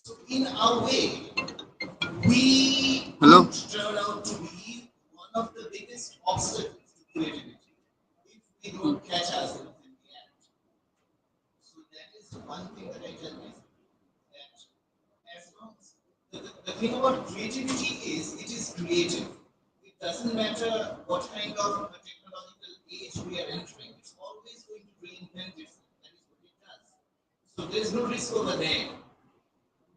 So in a way, we Hello. turn out to be one of the biggest obstacles to creativity if we don't catch ourselves in the act. So that is one thing that I tell myself that as long as the thing about creativity is it is creative. It doesn't matter what kind of a technological age we are entering, it's always going to reinvent itself. That is what it does. So there's no risk over there.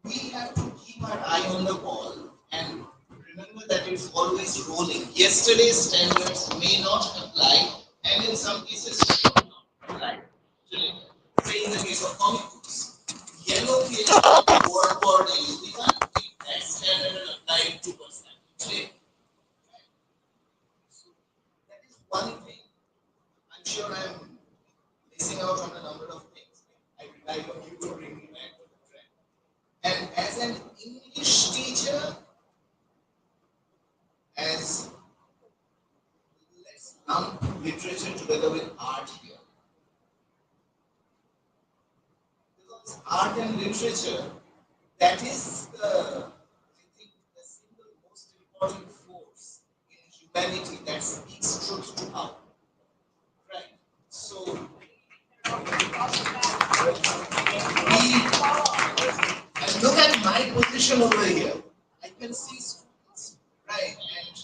We have to keep our eye on the ball and remember that it's always rolling. Yesterday's standards may not apply, and in some cases should not apply today. Say in the case of comic books, yellow page of World War D, we can't keep that standard and apply it to personality today. So that is one thing. I'm sure I'm missing out on a number of things. I rely on you to bring me back to the track. And as an English teacher, as let's lump literature together with art here. Because art and literature, that is I think, the single most important force in humanity that speaks truth to power. Right? So we and look at my position over here. I can see students, right? And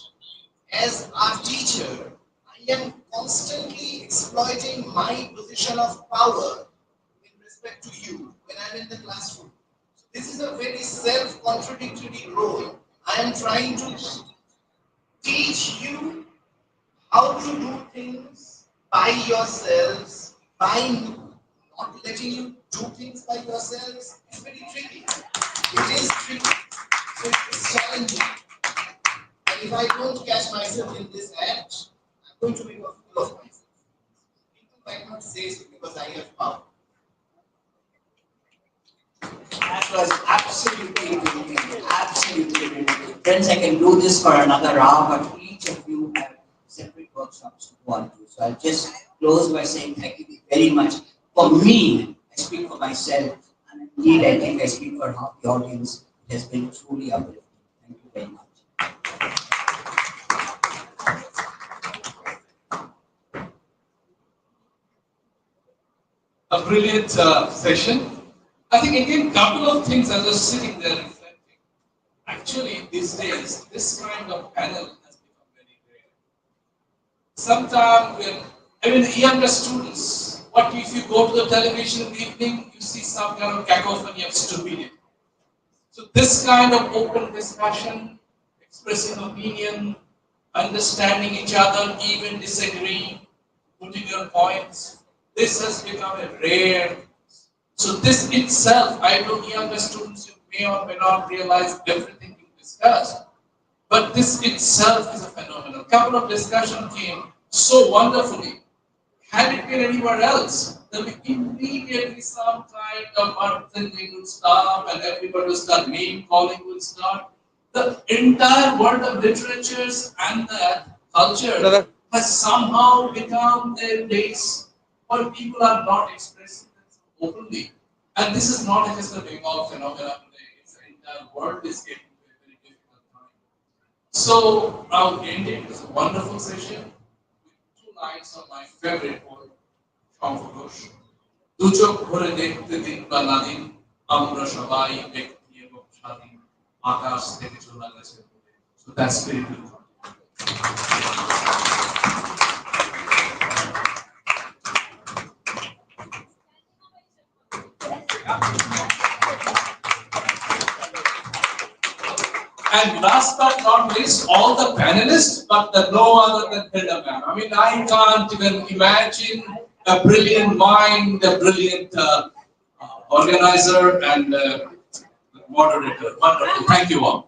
as a teacher, I am constantly exploiting my position of power in respect to you when I'm in the classroom. So this is a very self-contradictory role. I am trying to teach you how to do things by yourselves, by not letting you do things by yourselves. It's very tricky. It is tricky. So it's challenging. And if I don't catch myself in this act, I'm going to be a fool of myself. People might not say so because I have power. That was absolutely brilliant. Absolutely brilliant. Friends, I can do this for another hour, but each of you have separate workshops to go on to. So I'll just close by saying thank you very much. For me, I speak for myself, and indeed, I think I speak for half the audience. It has been truly uplifting. Thank you very much. A brilliant session. I think again, couple of things I was sitting there reflecting. Actually, these days, this kind of panel has become very rare. Sometimes, when I mean, younger students, what if you go to the television in the evening, you see some kind of cacophony of stupidity. So this kind of open discussion, expressing opinion, understanding each other, even disagree, putting your points, this has become a rare. So this itself, I know younger students, you may or may not realize everything you discussed, but this itself is a phenomenon. A couple of discussion came so wonderfully. Had it been anywhere else, there'll be immediately some kind of mudslinging would start and everybody will start name calling will start. The entire world of literatures and the culture has somehow become a place where people are not expressing themselves openly. And this is not just a Bengal phenomenon today. It's the entire world is getting to a very difficult time. So I'll end it. It was a wonderful session with two lines of my favorite poet, শঙ্খঘোষ দু চোখ ভরে দেখতে দিন বা না দিন আমরা সবাই ব্যক্তি এবং স্বাধীন আকাশ থেকে চলে গেছে so that's very good. And last but not least, all the panelists, but the no other than Hilda ma'am. I mean, I can't even imagine a brilliant mind, a brilliant organizer, and moderator. Wonderful. Thank you all.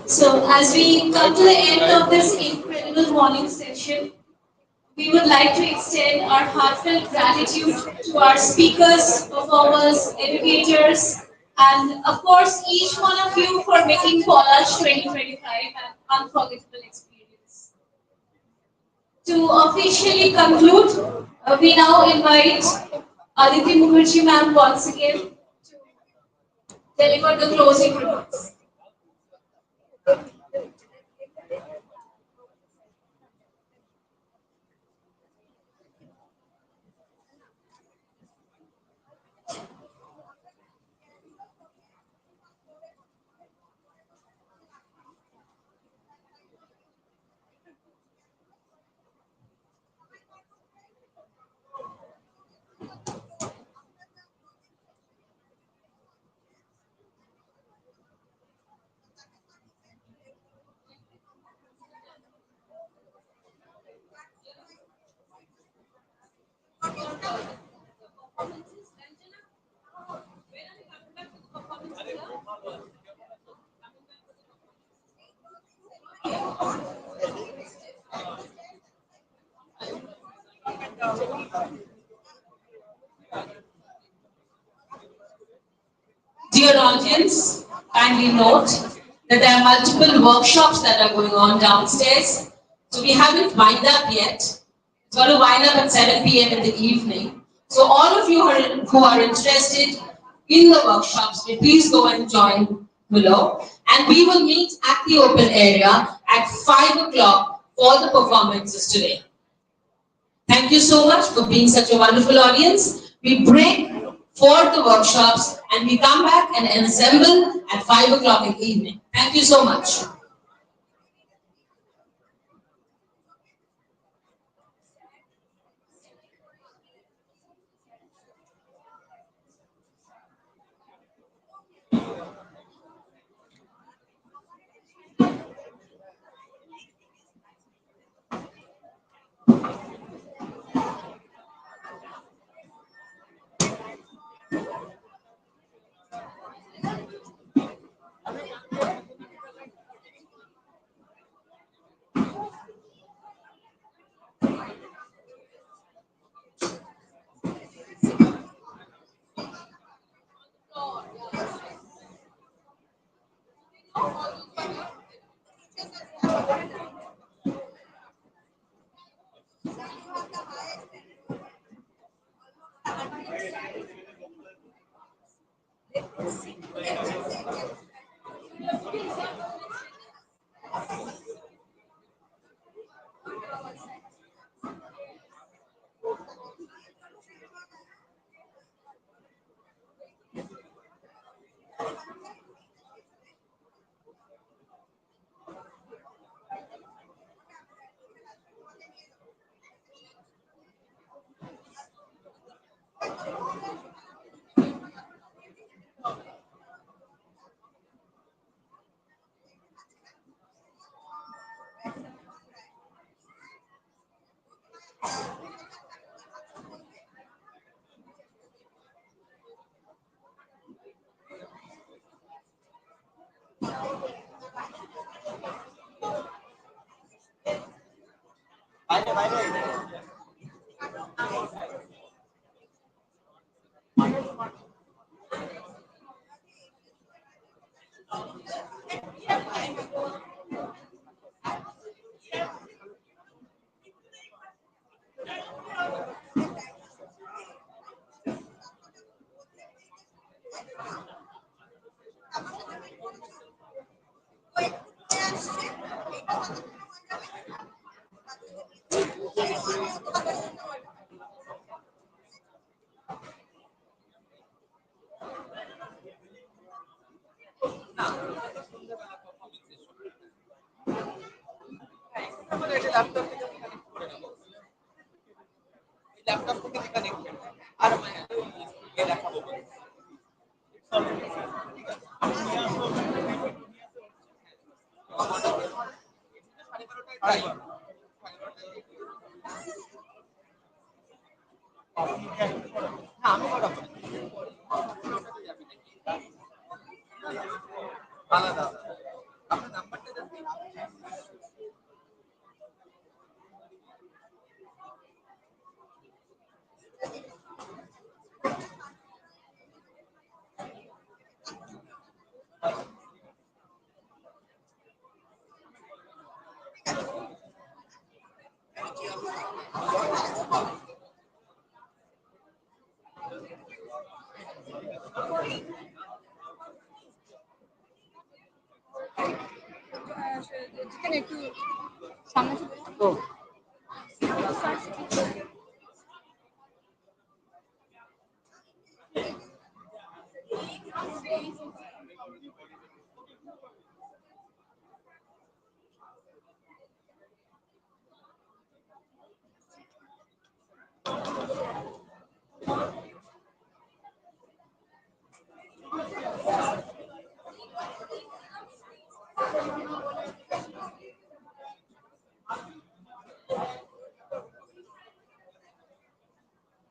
So, as we come to the end of this incredible morning session, we would like to extend our heartfelt gratitude to our speakers, performers, educators, and of course, each one of you for making Palash 2025 an unforgettable experience. To officially conclude, we now invite Aditi Mukherjee ma'am once again to deliver the closing remarks. Dear audience, kindly note that there are multiple workshops that are going on downstairs. So we haven't wind up yet. It's going to wind up at 7 p.m. in the evening. So all of you who are interested in the workshops, please go and join below. And we will meet at the open area at 5 o'clock for the performances today. Thank you so much for being such a wonderful audience. We break for the workshops and we come back and assemble at 5 o'clock in the evening. Thank you so much. যেখানে একটু সামনে চলে তো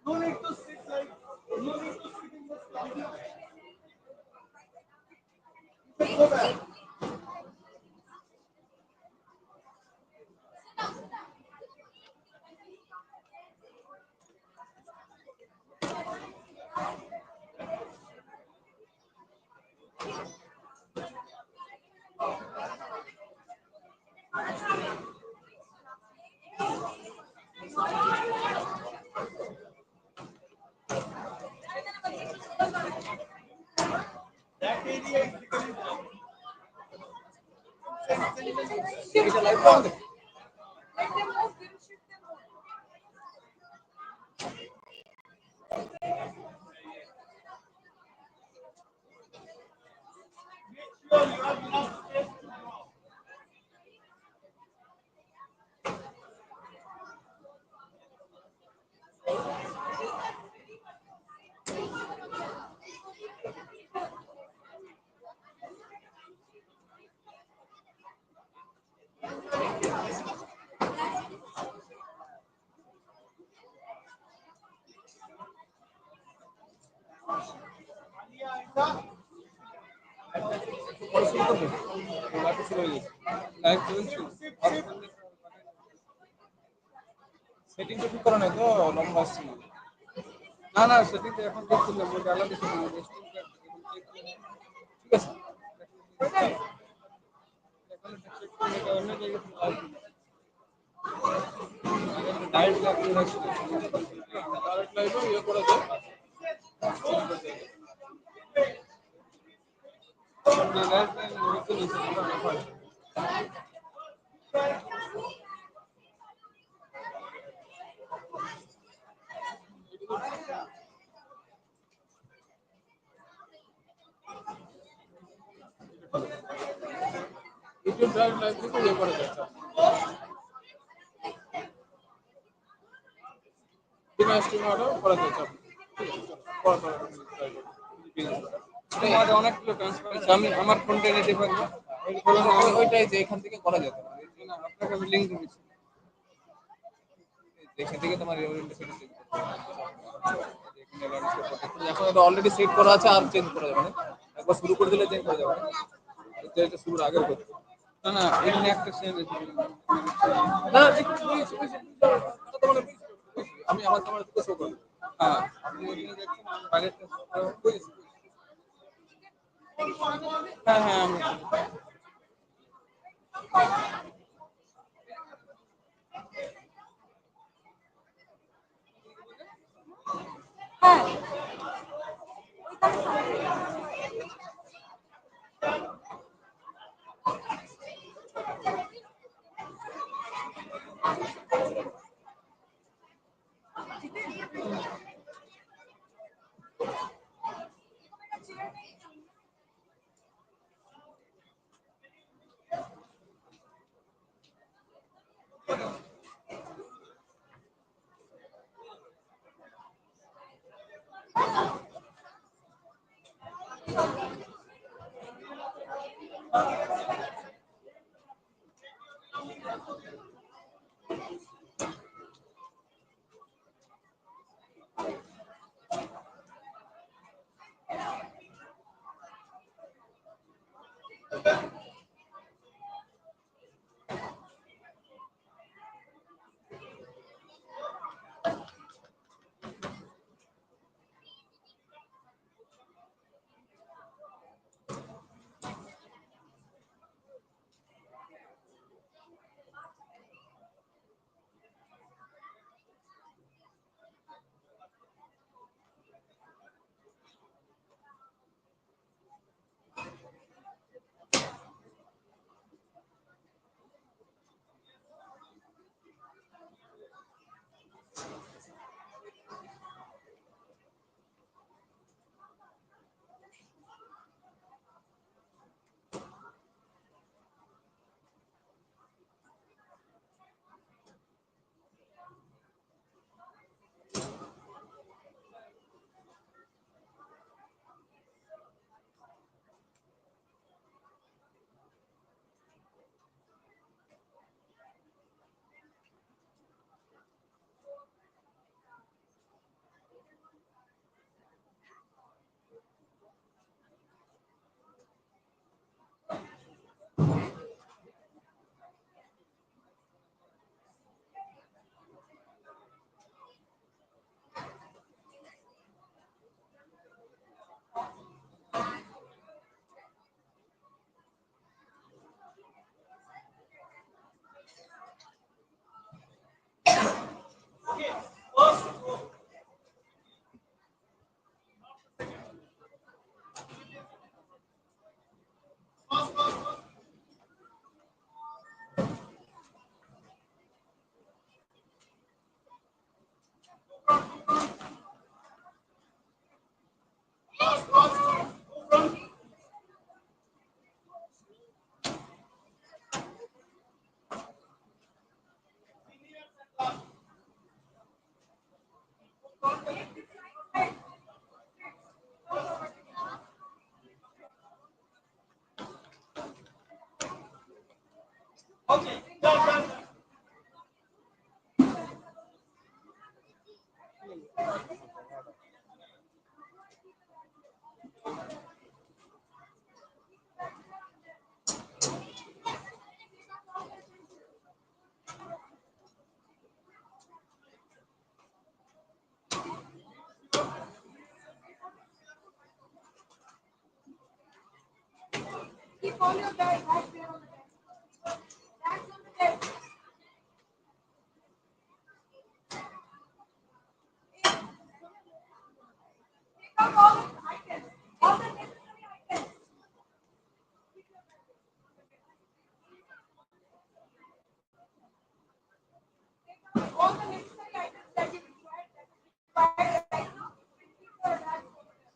No need to sit like, no need to sit in the slum. Go back. That area is becoming এটা live আমাদের sure you have enough space to draw. Alia, Aisha. পরে শুরু করবে লাইভ শুরু হয়ে গেছে লাইভ চলছে সেটিংটা ঠিক করা নাই তো লম্বা আসছে না না সেটিংটা এখন দেখছিলাম ওটা আলাদা সেটিং ঠিক আছে এখন চেক করে এটা অন্য জায়গায় ডাইরেক্ট লাইভ করে রাখছি ডাইরেক্ট লাইভে ইয়ে করে দেয় না ডাইরেক্ট লাইভ নিতে নিতে ব্যাপার ইউটিউব ডাইরেক্ট লাইভ থেকে ইয়ে করে দেয় বিনা স্ট্রিমারও করা যায় চাপ আমাদের অনেকগুলো ট্রান্সপারেন্সি আমি আমার ফোনটা নিতে পারবো ওইটাই যে এখান থেকে করা যেতে পারে এই জন্য আপনাকে আমি লিঙ্ক দিচ্ছি এখান থেকে তোমার ওরিয়েন্টেশন চেঞ্জ এখন এটা অলরেডি সেট করা আছে আর চেঞ্জ করা যাবে না একবার শুরু করে দিলে চেঞ্জ করা যাবে না এটা শুরুর আগের কথা না না এখানে একটা চেঞ্জ না একটু আমি আমার তোমার দিকে শো করব হ্যাঁ আপনি ওখানে দেখছেন আমি বাইরেটা বুঝেছি হ্যাঁ হ্যাঁ আমি হ্যাঁ Keep all your bags there on the desk. Bags on the desk. Take out all the items. All the necessary items. All the necessary items that you require right now. Keep your bags over there.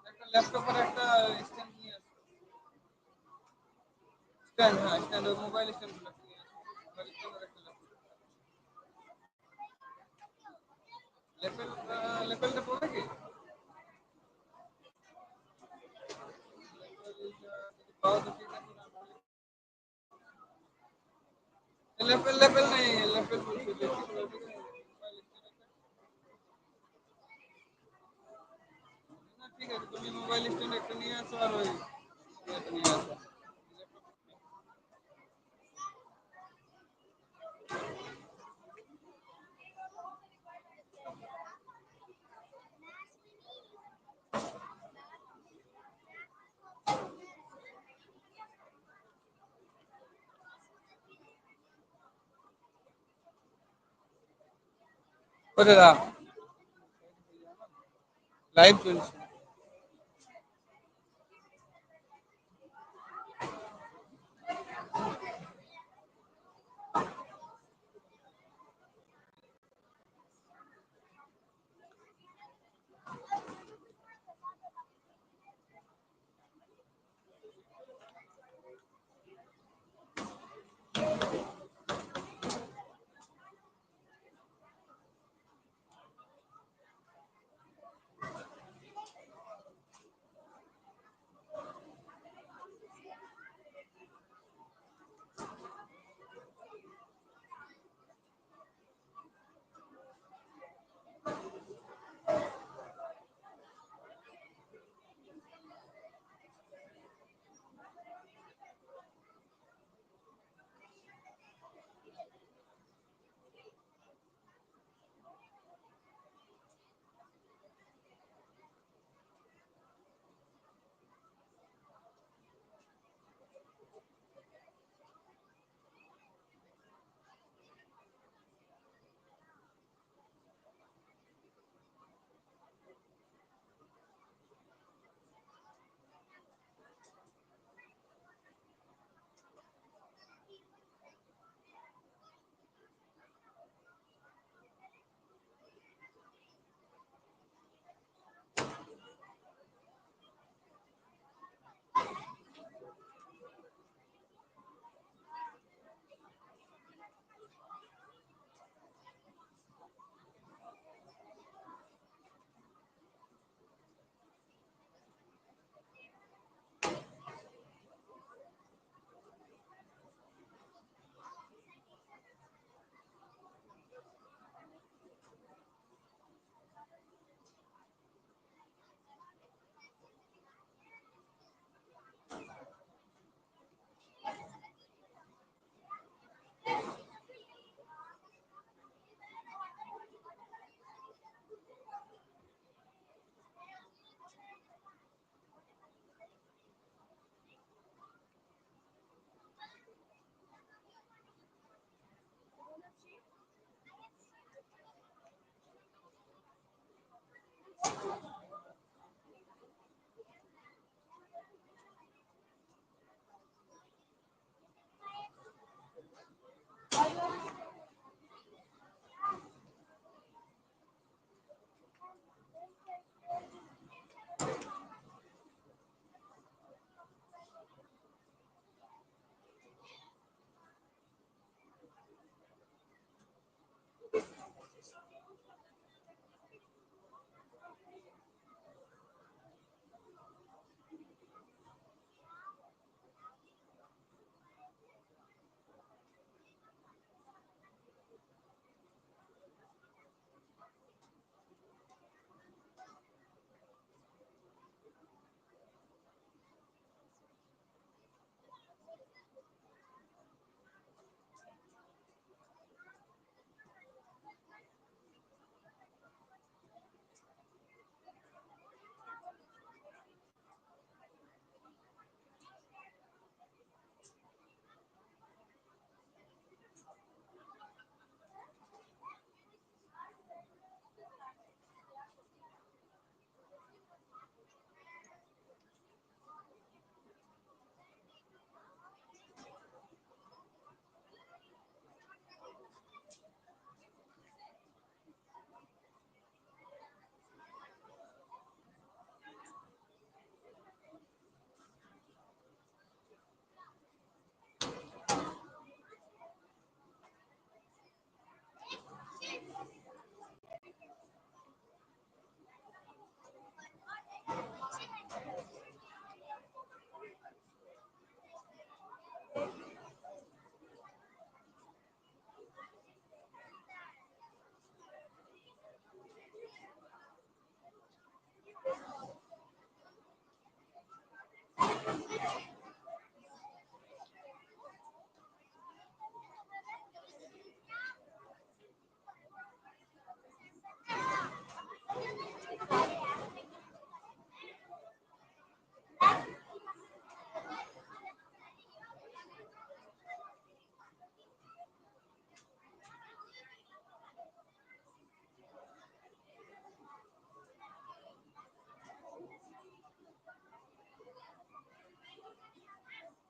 একটা ল্যাপটপের একটা stand নিয়ে আসো stand হ্যাঁ stand mobile stand নিয়ে আসো mobile স্ট্যান্ডের একটা লেপেল লেপেলটা পড়বে কি পাওয়া তো ঠিক আছে লেপেল লেপেল নেই লেপেল বলছি যে মোবাইল স্ট্যান্ড না ঠিক আছে তুমি মোবাইল স্ট্যান্ড একটা নিয়ে আসো আর ওই একটা নিয়ে আসো কোথায় দা লাইভ চলছে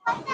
Come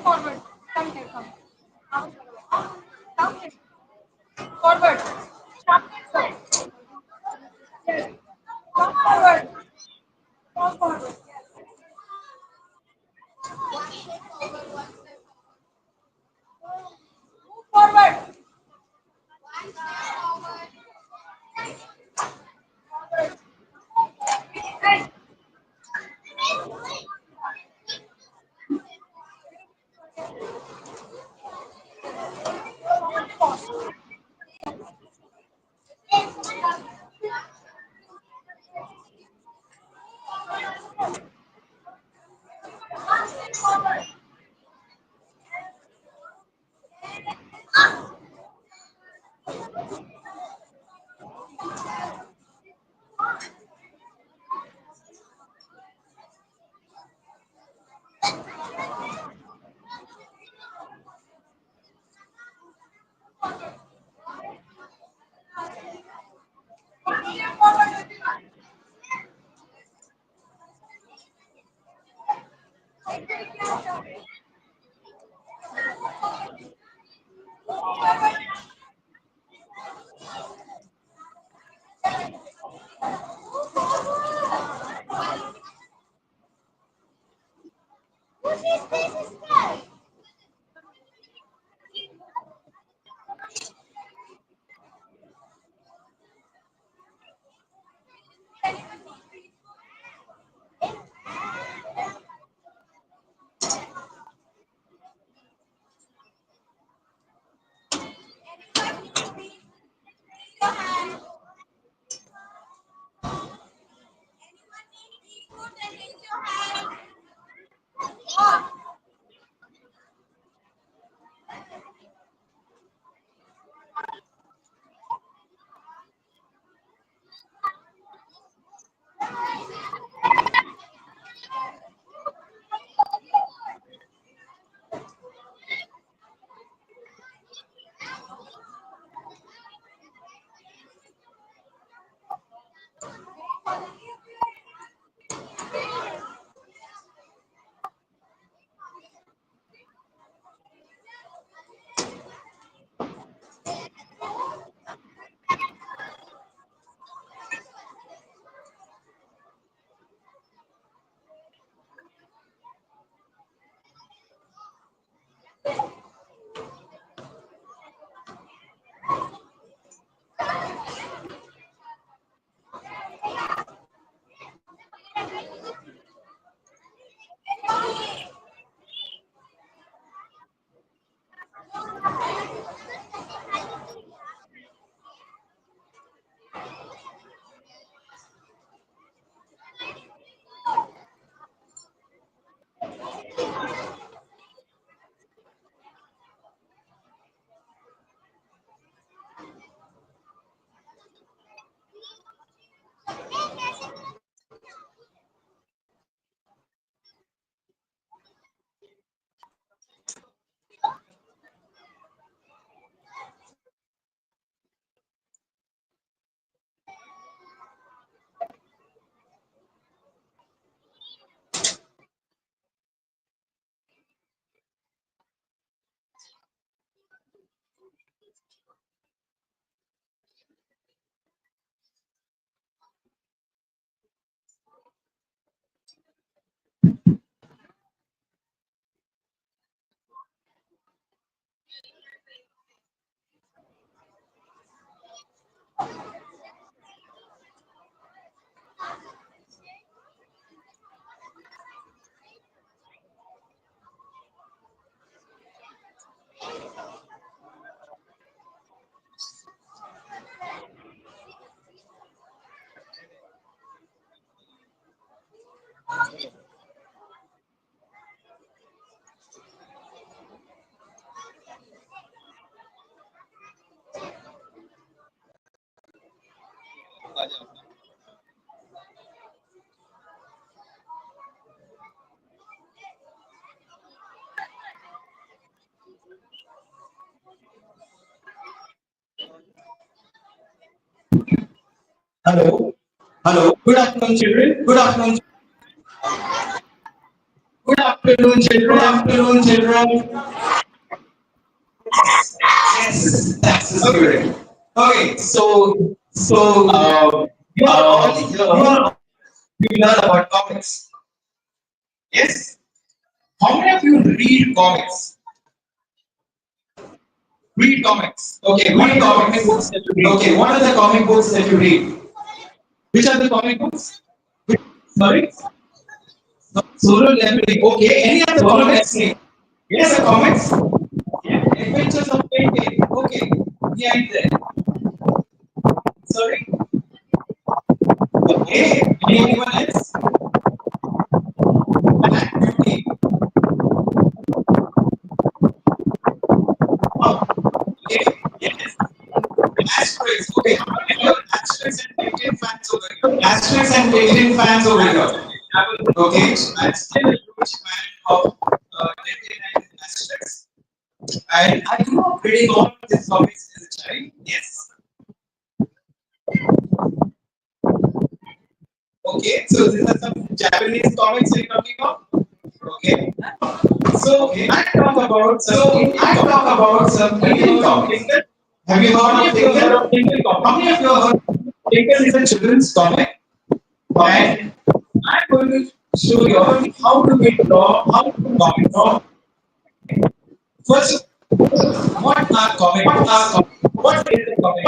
forward. Come here. Come. Come here. Forward. Yes. Come forward. Come forward. Move forward. Hey. Hello. Hello. Good afternoon, children. Good afternoon. Good afternoon, children. Good afternoon, children. Yes, that's the spirit. Okay, you are all here. You are you learn about comics. Yes. How many of you read comics? Read comics. Okay. What are the comic books that you read? Okay. What are the comic books that you read? Which are the comic books? Sorry. Solo leveling. Okay. Any other comics? Yes, the comics. Yeah. Adventures of Tintin. Okay. Yeah, it's there. Sorry. Okay. Anyone else? Black Beauty. Oh, okay. Yes. Asterisks. Okay. How many of you are Asterix and Tintin fans over here? Asterix and Tintin fans over here. Okay. So I'm still a huge fan of Tintin and Asterix. And I grew up reading all of these comics as a child. Yes. Okay. So these are some Japanese comics we're talking about. Okay. I talk about some Indian comics. Have you heard of Tinker? How many of you have heard? Tinker is a children's comic, and I'm going to show you how to make draw, how to comic draw. First, what are comic? What is a comic?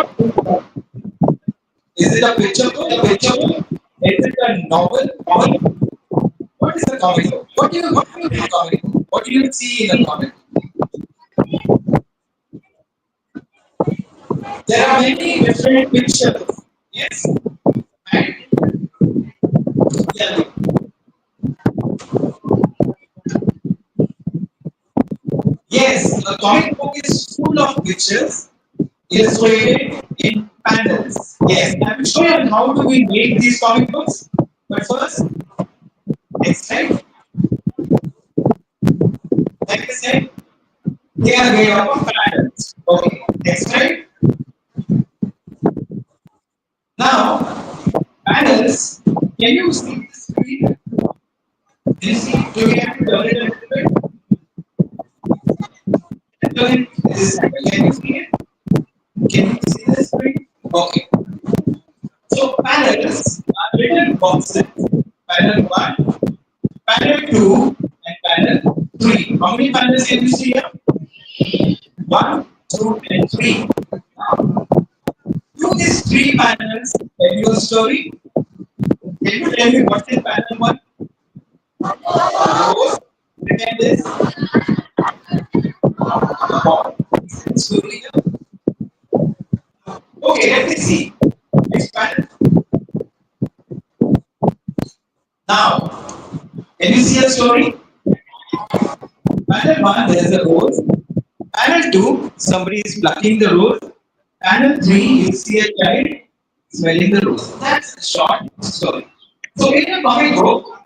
Is it a picture book? A picture book? Is it a novel? What is a comic book? What do you read a comic book? What do you see in a comic book? There are many different pictures. Yes. And yeah, yes, a comic book is full of pictures illustrated in panels. Yes, I will show you how do we make these comic books. But first, next slide. Like I said, they are made up of panels. Okay, next slide. Now, panels. Can you see the screen? Can you see? Do we have to turn it a little bit? Turn it this angle. Can you see it? Can you see the screen? Okay. So panels are little boxes. Panel 1, panel 2, and panel 3. How many panels can you see here? 1, 2, and 3. Do these 3 panels tell you a story? Can you tell me what is panel 1? Rose. Second is story. Okay, let me see. Next panel. Now, can you see a story? Panel 1, there is a rose. Panel 2, somebody is plucking the rose. Panel 3, you see a child smelling the rose. That's a short story. So in a comic book,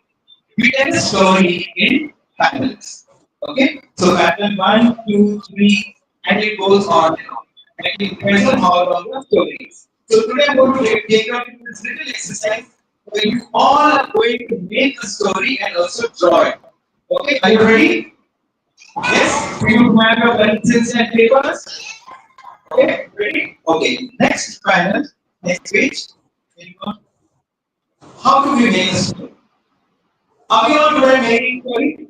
we tell a story in panels. Okay? So panel 1, 2, 3, and it goes on and on. And it depends on how long the story is. So today I'm going to take you into this little exercise where you all are going to make a story and also draw it. Okay, are you ready? Yes? Do you have your pencils and papers? Okay, ready? Okay, next panel, next page. Can you go? How do we make a story? Are we all good at making story?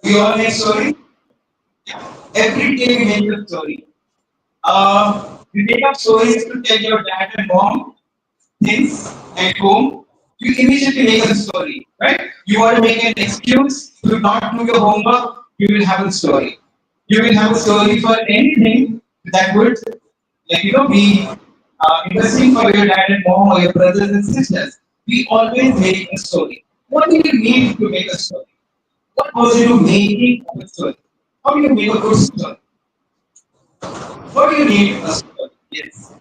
We all make story? Yeah. Every day we make a story. You make up stories to tell your dad and mom things at home. You immediately make a story, right? You want to make an excuse to not do your homework, you will have a story. You will have a story for anything that would, be interesting for your dad and mom or your brothers and sisters. We always make a story. What do you need to make a story? What goes into making a good story? How do you make a good story? What do you need a story? Yes.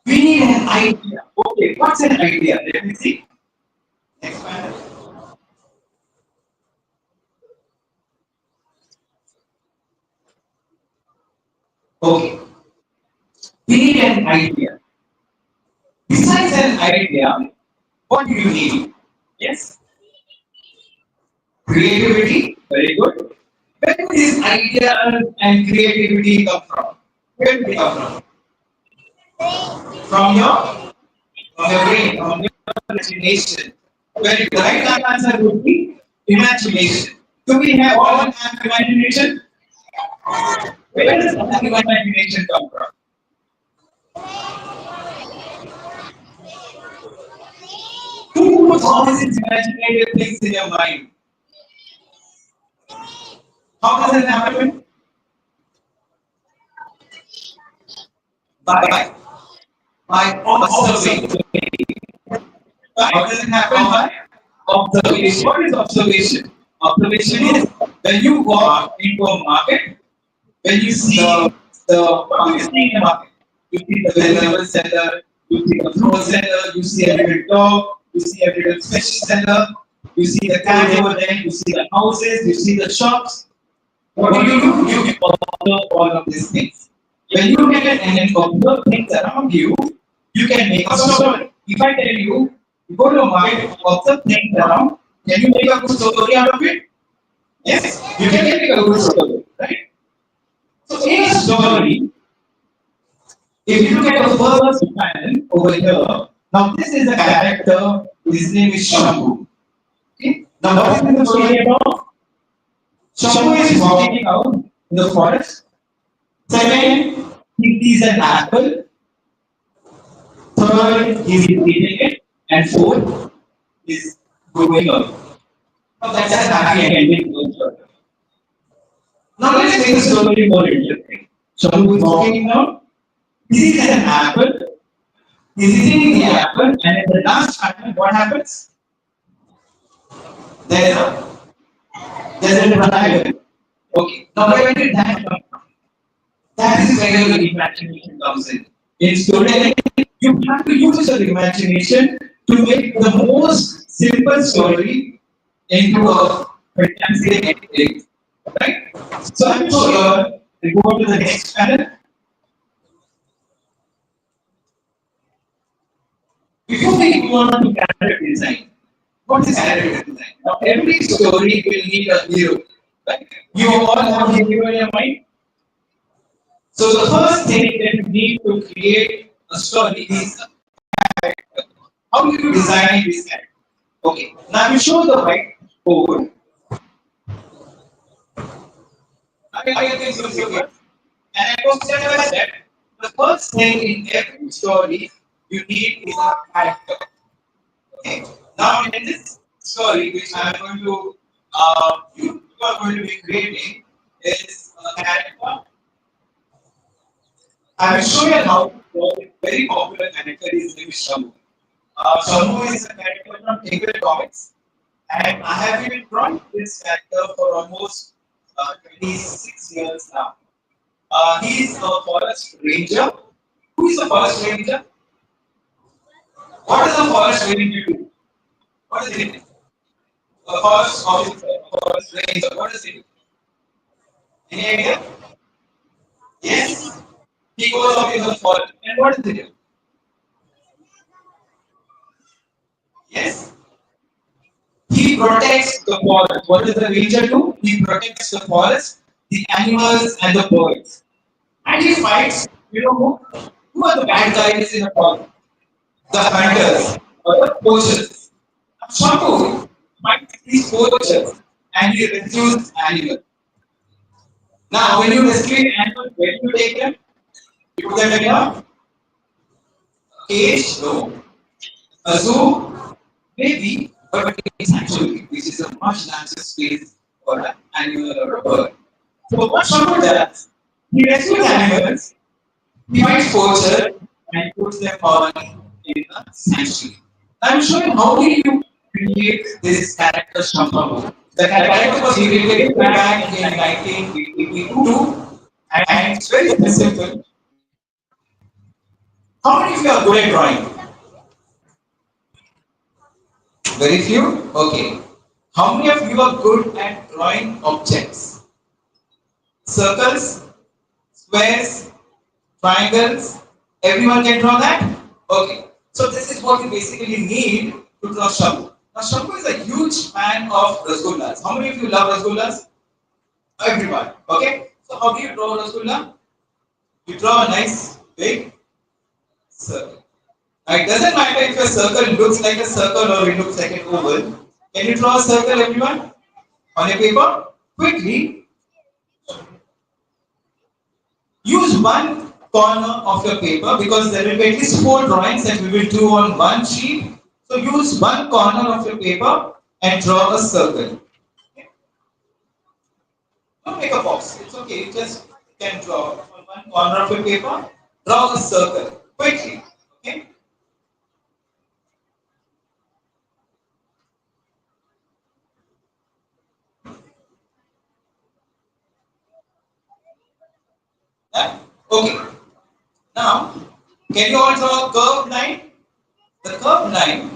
We need an idea. Okay, what's an idea? Let me see. Next panel. Okay. We need an idea. Besides an idea, what do you need? Yes? Creativity. Very good. Where do these ideas and creativity come from? Where do they come from? From your brain, from your imagination. Very good. The right answer would be imagination. Do we have all have imagination? Where does all imagination come from? Who puts all these imaginative things in your mind? How does it happen? By by observation. How does it happen? By observation. What is observation? Observation is when you walk into a market, when you see what do you see in the market? You see the vegetable seller, you see the fruit seller, you see a little dog, you see a little fish seller, you see the cat over there, you see the houses, you see the shops. What do? You observe all of these things. When you look at and observe things around you, you can make a story. If I tell you, you go to a market, observe things around, can you make a good story out of it? Yes, you can make a good story, right? So in a story, if you look at the first panel over here, now this is a character, his name is Shambhu. Okay? Now what is the story about? Shambhu is walking out in the forest. Second, he sees an apple. Third, he is eating it. And fourth, is going up. Now that's a happy ending to the story. Now let's make the story more interesting. Shambhu is walking out. He sees an apple. He's eating the apple, and in the last panel, what happens? There's a there's a dragon. Okay. Now where did that come from? That is where your imagination comes in. In storytelling, you have to use your imagination to make the most simple story into a fantastic ending. Right? So I'm sure we go to the next panel. Before we go on to character design, what is character design? Now, every story will need a hero. Right? You all have a hero in your mind. So, the first thing that you need to create a story is a character. How do you design this character? Okay, now you show the white board. I can use your words. And I go step by step. The first thing in every story you need is a character. Okay. Now in this story, which I am going to you are going to be creating, is a character. I will show you how to draw a very popular character. His name is Shamu. Shamu is a character from Tingle Comics, and I have been drawn this character for almost 26 years now. He is a forest ranger. Who is a forest ranger? What does a forest ranger do? What is it? A forest officer, a forest ranger. What does it do? Any idea? Yes. He goes off in the forest. And what does he do? Yes. He protects the forest. What does the ranger do? He protects the forest, the animals, and the birds. And he fights, you know who? Who are the bad guys in the forest? The hunters or the poachers. Shampoo fights these poachers and he rescues animals. Now, when you rescue an animal, where do you take them? You put that idea? Cage? No. A zoo? Maybe, but it's actually, which is a much larger space for an animal or a bird. So what Shamu does, he rescues animals, he finds poacher, and puts them all in a sanctuary. I'm showing how do you create this character Shamu. The character was created back in 1982, and it's very simple. How many of you are good at drawing? Very few? Okay. How many of you are good at drawing objects? Circles, squares, triangles. Everyone can draw that? Okay. So this is what you basically need to draw Shamu. Now Shamu is a huge fan of rasgullas. How many of you love rasgullas? Everyone. Okay. So how do you draw rasgulla? You draw a nice big circle. Now it doesn't matter if a circle looks like a circle or it looks like an oval. Can you draw a circle, everyone? On a paper? Quickly, use one corner of your paper because there will be at least four drawings that we will do on one sheet. So use one corner of your paper and draw a circle. Okay? Don't make a box. It's okay. You just can draw on one corner of your paper. Draw a circle quickly. Okay? Yeah? Okay. Now, can you all draw a curved line? The curved line.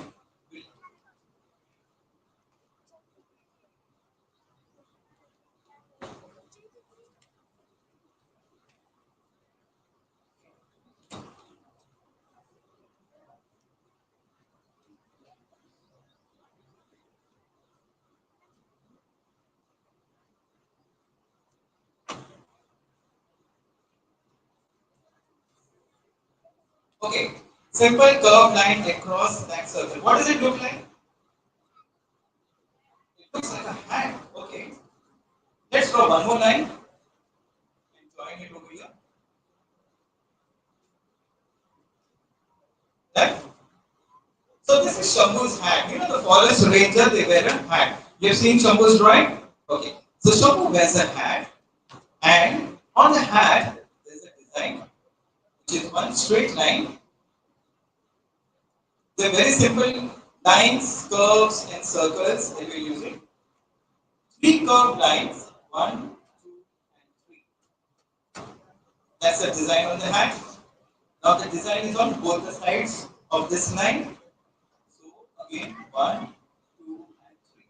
Okay. Simple curved line across that circle. What does it look like? It looks like a hand. Okay. Let's draw one more line and join it over here. Right? So this is Shambhu's hat. You know the forest ranger, they wear a hat. You have seen Shambhu's drawing? Okay. So Shambhu wears a hat and on the hat there's a design which is one straight line. They're very simple lines, curves and circles that we're using. Three curved lines. One, two, and three. That's the design on the hat. Now the design is on both the sides of this line. So again, one, two, and three.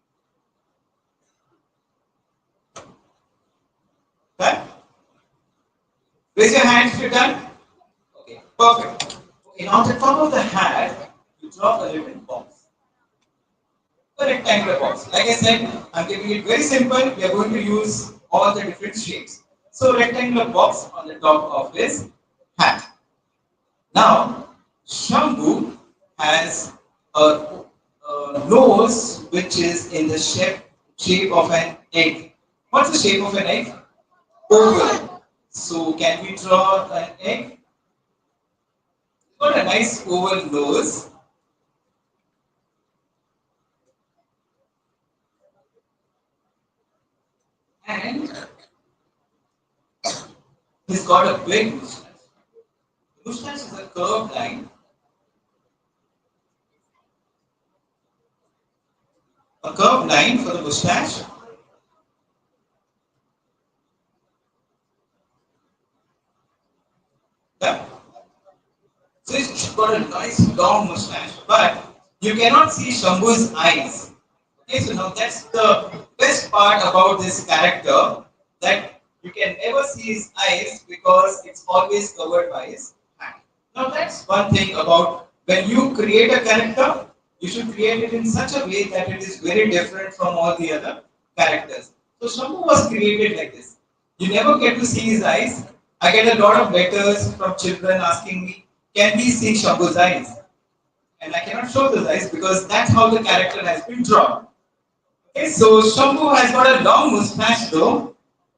Done? Raise your hand if you're done. Okay, perfect. Okay, now the top of the hat, you draw a little box. A rectangular box. Like I said, I'm giving it very simple. We are going to use all the different shapes. So rectangular box on the top of his hat. Now, Shambhu has a nose which is in the shape of an egg. What's the shape of an egg? Oval. So, can we draw an egg? It's got a nice oval nose. And he's got a big mustache. The mustache is a curved line. A curved line for the mustache. Yeah. So he's got a nice long mustache, but you cannot see Shambhu's eyes. Okay, so now that's the best part about this character that you can never see his eyes because it's always covered by his hand. Now that's one thing about when you create a character, you should create it in such a way that it is very different from all the other characters. So Shambhu was created like this. You never get to see his eyes. I get a lot of letters from children asking me, can we see Shambhu's eyes? And I cannot show those eyes because that's how the character has been drawn. Okay, so Shambhu has got a long mustache though.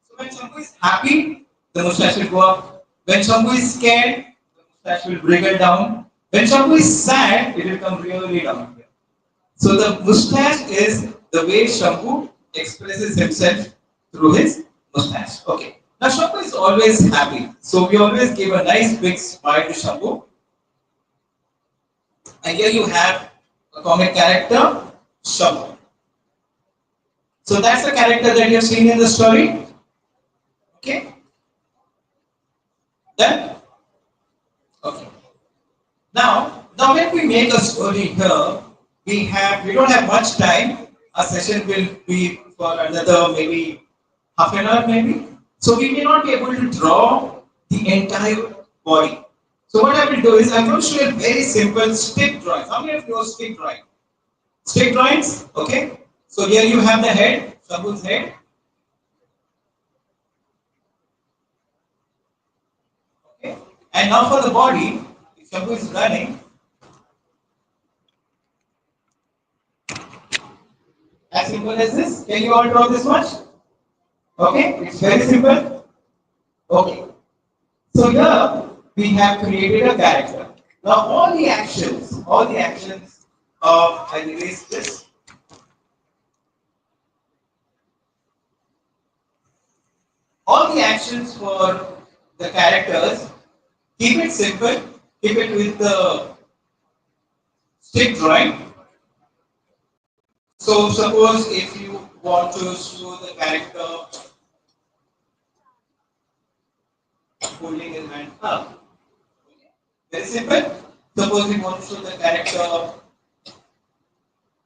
So when Shambhu is happy, the mustache will go up. When Shampoo is scared, the mustache will wriggle down. When Shampoo is sad, it will come really down here. So the mustache is the way Shampoo expresses himself through his mustache. Okay. Now Shampoo is always happy. So we always give a nice big smile to Shampoo. And here you have a comic character, Shampoo. So that's the character that you have seen in the story. Okay. Then, okay. Now when we make a story here, we don't have much time. Our session will be for another maybe half an hour maybe. So we may not be able to draw the entire body. So what I will do is I'm going to show you a very simple stick drawing. How many of you know stick drawing? Stick drawings? Okay. So here you have the head, Shabu's head. Okay. And now for the body, if Shabu is running, as simple as this. Can you all draw this much? Okay, it's very simple. Okay, so here we have created a character. Now all the actions of I erase this. All the actions for the characters, keep it simple, keep it with the stick drawing. So suppose if you want to show the character holding his hand up, very simple. Suppose we want to show the character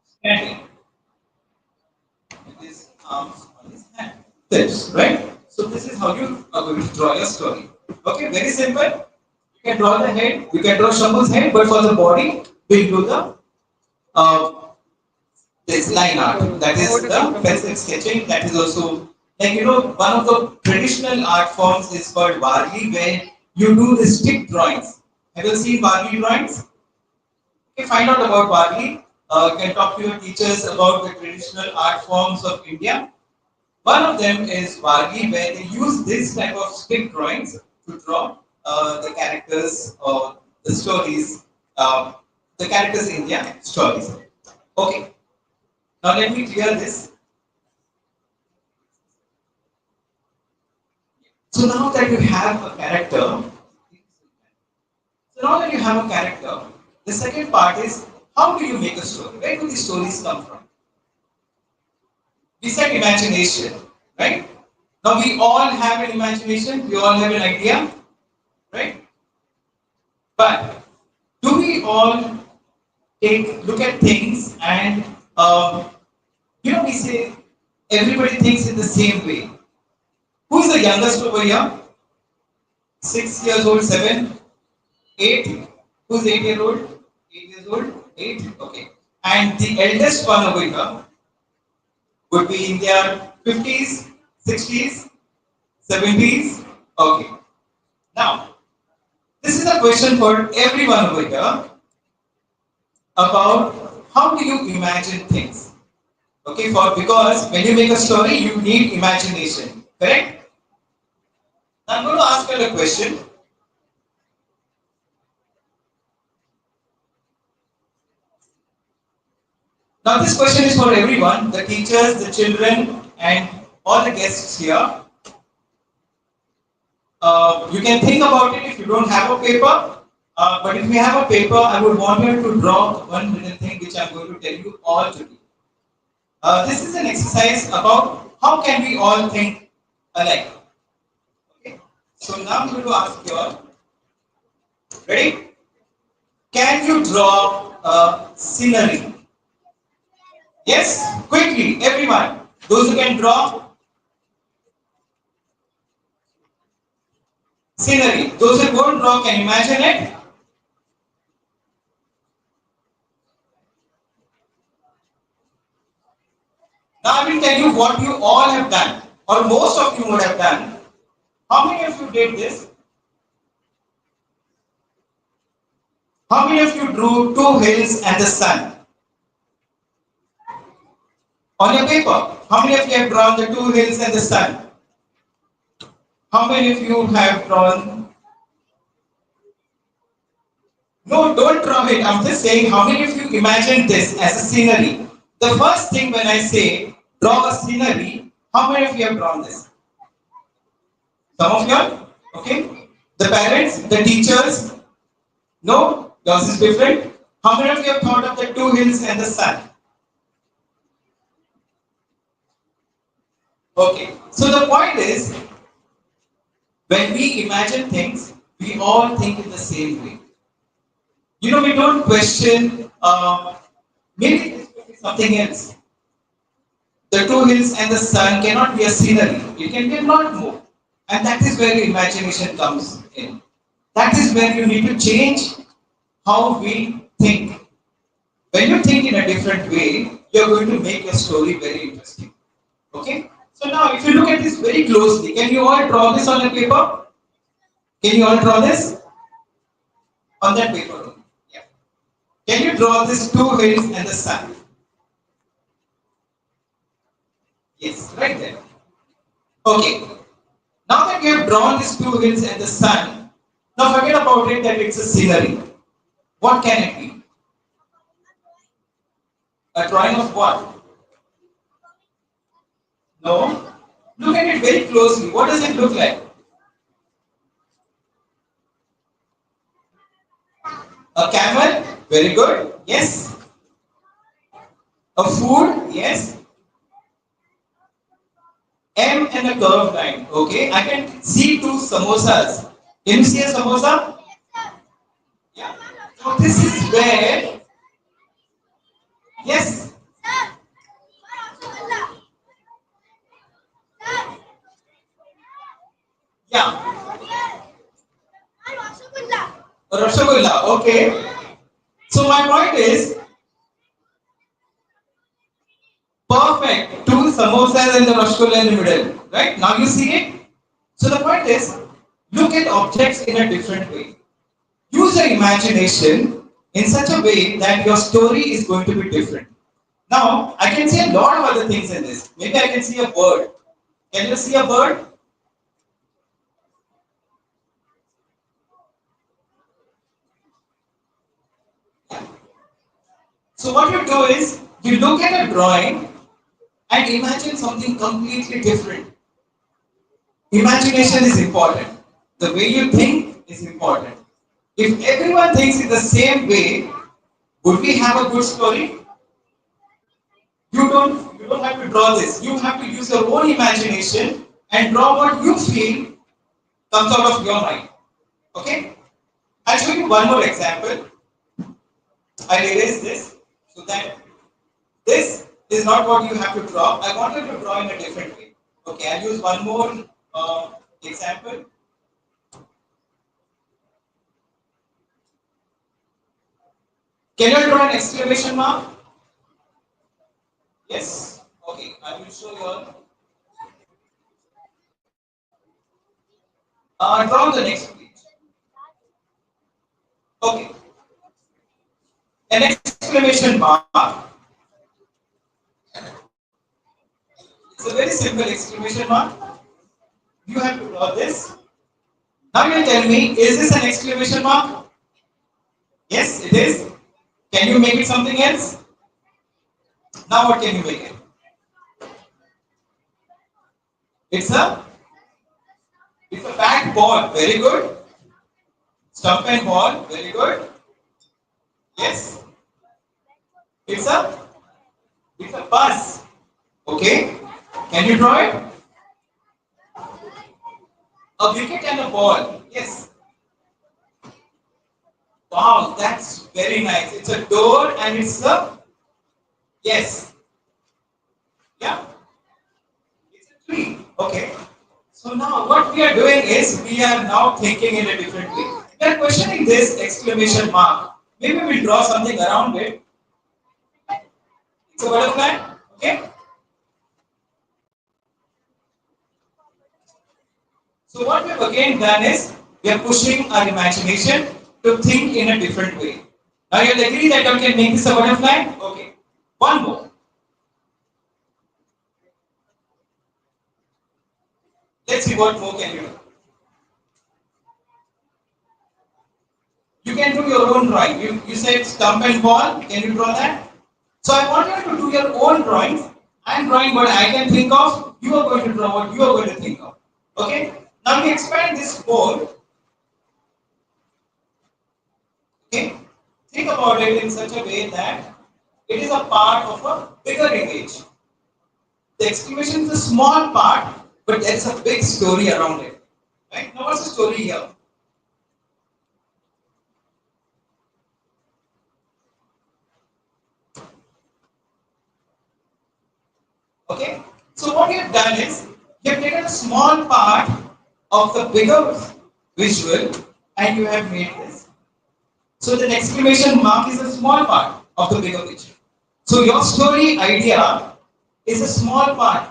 standing with his arms on his hand. This, right? So this is how you are going to draw your story. Okay, very simple. You can draw the head, you can draw Shamu's head, but for the body, we'll do the uh, this line art. That is the pencil sketching. That is also like one of the traditional art forms is called Varli, where you do the stick drawings. Have you seen Varli drawings? Okay, find out about Varli. You can talk to your teachers about the traditional art forms of India. One of them is Vargi, where they use this type of stick drawings to draw the characters or the stories, the characters in India stories. Okay, now let me clear this. So now that you have a character, the second part is how do you make a story? Where do these stories come from? We said imagination, right? Now we all have an imagination, we all have an idea, right? But do we all take look at things and we say everybody thinks in the same way. Who is the youngest over here? 6 years old, 7, 8. Who's 8 year old? 8 years old, 8. Okay. And the eldest one over here would be in their 50s, 60s, 70s. Okay. Now, this is a question for everyone over here about how do you imagine things. Okay, for because when you make a story, you need imagination. Correct? Now I'm going to ask you a question. Now this question is for everyone, the teachers, the children, and all the guests here. You can think about it if you don't have a paper. But if you have a paper, I would want you to draw one little thing which I'm going to tell you all to do. This is an exercise about how can we all think alike. Okay. So now I'm going to ask you all. Ready? Can you draw a scenery? Yes? Quickly, everyone. Those who can draw scenery. Those who won't draw can imagine it. Now I will tell you what you all have done, or most of you would have done. How many of you did this? How many of you drew two hills and the sun on your paper? How many of you have drawn the two hills and the sun? How many of you have drawn No, don't draw it. I'm just saying, how many of you imagine this as a scenery? The first thing when I say draw a scenery, how many of you have drawn this? Some of you are? Okay. The parents, the teachers? No? Yours is different. How many of you have thought of the two hills and the sun? Okay. So the point is, when we imagine things, we all think in the same way. We don't question, maybe this could be something else. The two hills and the sun cannot be a scenery. It can be a lot more. And that is where your imagination comes in. That is where you need to change how we think. When you think in a different way, you're going to make your story very interesting. Okay? So now, if you look at this very closely, can you all draw this on a paper? Can you all draw this on that paper? Yeah. Can you draw this two hills and the sun? Yes, right there. Okay. Now that you have drawn these two hills and the sun, now forget about it that it's a scenery. What can it be? A drawing of what? No. Look at it very closely. What does it look like? A camel? Very good. Yes. A food? Yes. M and a curved line. Okay. I can see two samosas. Can you see a samosa? Yeah. So this is where, yes. Yeah. Rasgulla. Okay. So my point is, perfect. Two samosas and the rasgulla in the middle. Right? Now you see it? So the point is, look at objects in a different way. Use your imagination in such a way that your story is going to be different. Now, I can see a lot of other things in this. Maybe I can see a bird. Can you see a bird? So what you do is, you look at a drawing and imagine something completely different. Imagination is important. The way you think is important. If everyone thinks in the same way, would we have a good story? You don't have to draw this. You have to use your own imagination and draw what you feel comes out of your mind. Okay? I'll show you one more example. I'll erase this so that this is not what you have to draw. I wanted to draw in a different way. Okay, I'll use one more example. Can you draw an exclamation mark? Yes. Okay, I will show you all. Draw the next page. Okay, an exclamation mark. It's a very simple exclamation mark. You have to draw this. Now you tell me, is this an exclamation mark? Yes, it is. Can you make it something else? Now what can you make it? It's a it's a bat ball. Very good. Stump and ball. Very good. Yes. It's a it's a bus. Okay. Can you draw it? A wicket and a ball. Yes. Wow, that's very nice. It's a door and it's a yes. Yeah. It's a tree. Okay. So now what we are doing is we are now thinking in a different way. We are questioning this exclamation mark. Maybe we'll draw something around it. It's a butterfly. Okay. So what we have again done is we are pushing our imagination to think in a different way. Now you'll agree that you can make this a butterfly? Okay. One more. Let's see what more can you do. You can do your own drawing. You said stump and ball. Can you draw that? So I want you to do your own drawings. I am drawing what I can think of. You are going to draw what you are going to think of. Okay? Now we expand this board. Okay? Think about it in such a way that it is a part of a bigger image. The exclamation is a small part, but there is a big story around it. Right? Now what's the story here? Okay? So what you have done is you have taken a small part of the bigger visual and you have made this. So the exclamation mark is a small part of the bigger picture. So your story idea is a small part.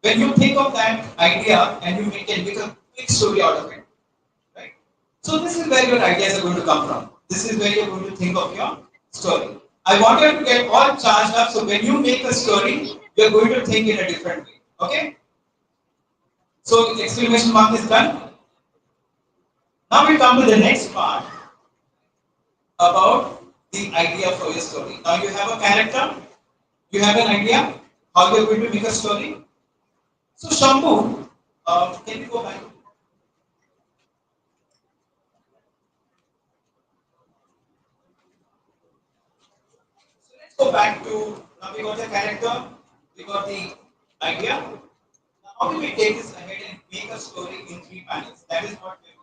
When you think of that idea and you can make a big story out of it, right? So this is where your ideas are going to come from. This is where you're going to think of your story. I want you to get all charged up. So when you make a story, you're going to think in a different way. Okay? So the exclamation mark is done. Now we come to the next part about the idea for your story. Now you have a character, you have an idea how you're going to make a story. So Shambhu, can you go back? So let's go back to now we got the character, we got the idea. Now how do we take this ahead and make a story in 3 panels? That is what we're going to do.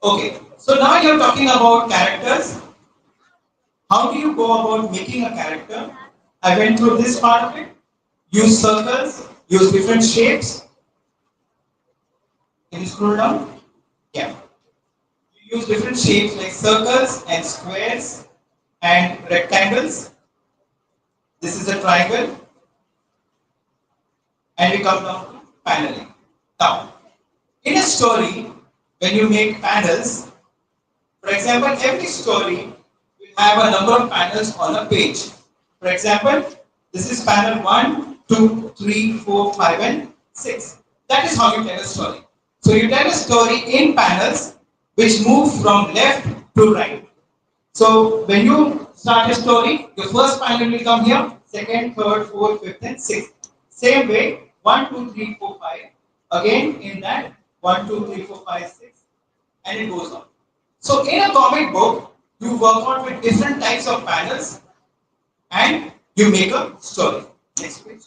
Okay, so now you're talking about characters. How do you go about making a character? I went through this part of it. Use circles, use different shapes. Can you scroll down? Yeah. You use different shapes like circles and squares and rectangles. This is a triangle. And we come down to paneling. Now, in a story, when you make panels, for example, every story will have a number of panels on a page. For example, this is panel 1, 2, 3, 4, 5, and 6. That is how you tell a story. So you tell a story in panels which move from left to right. So when you start a story, the first panel will come here, second, third, fourth, fifth, and sixth. Same way, 1, 2, 3, 4, 5. Again in that 1, 2, 3, 4, 5, 6, and it goes on. So in a comic book, you work out with different types of panels and you make a story. Next page.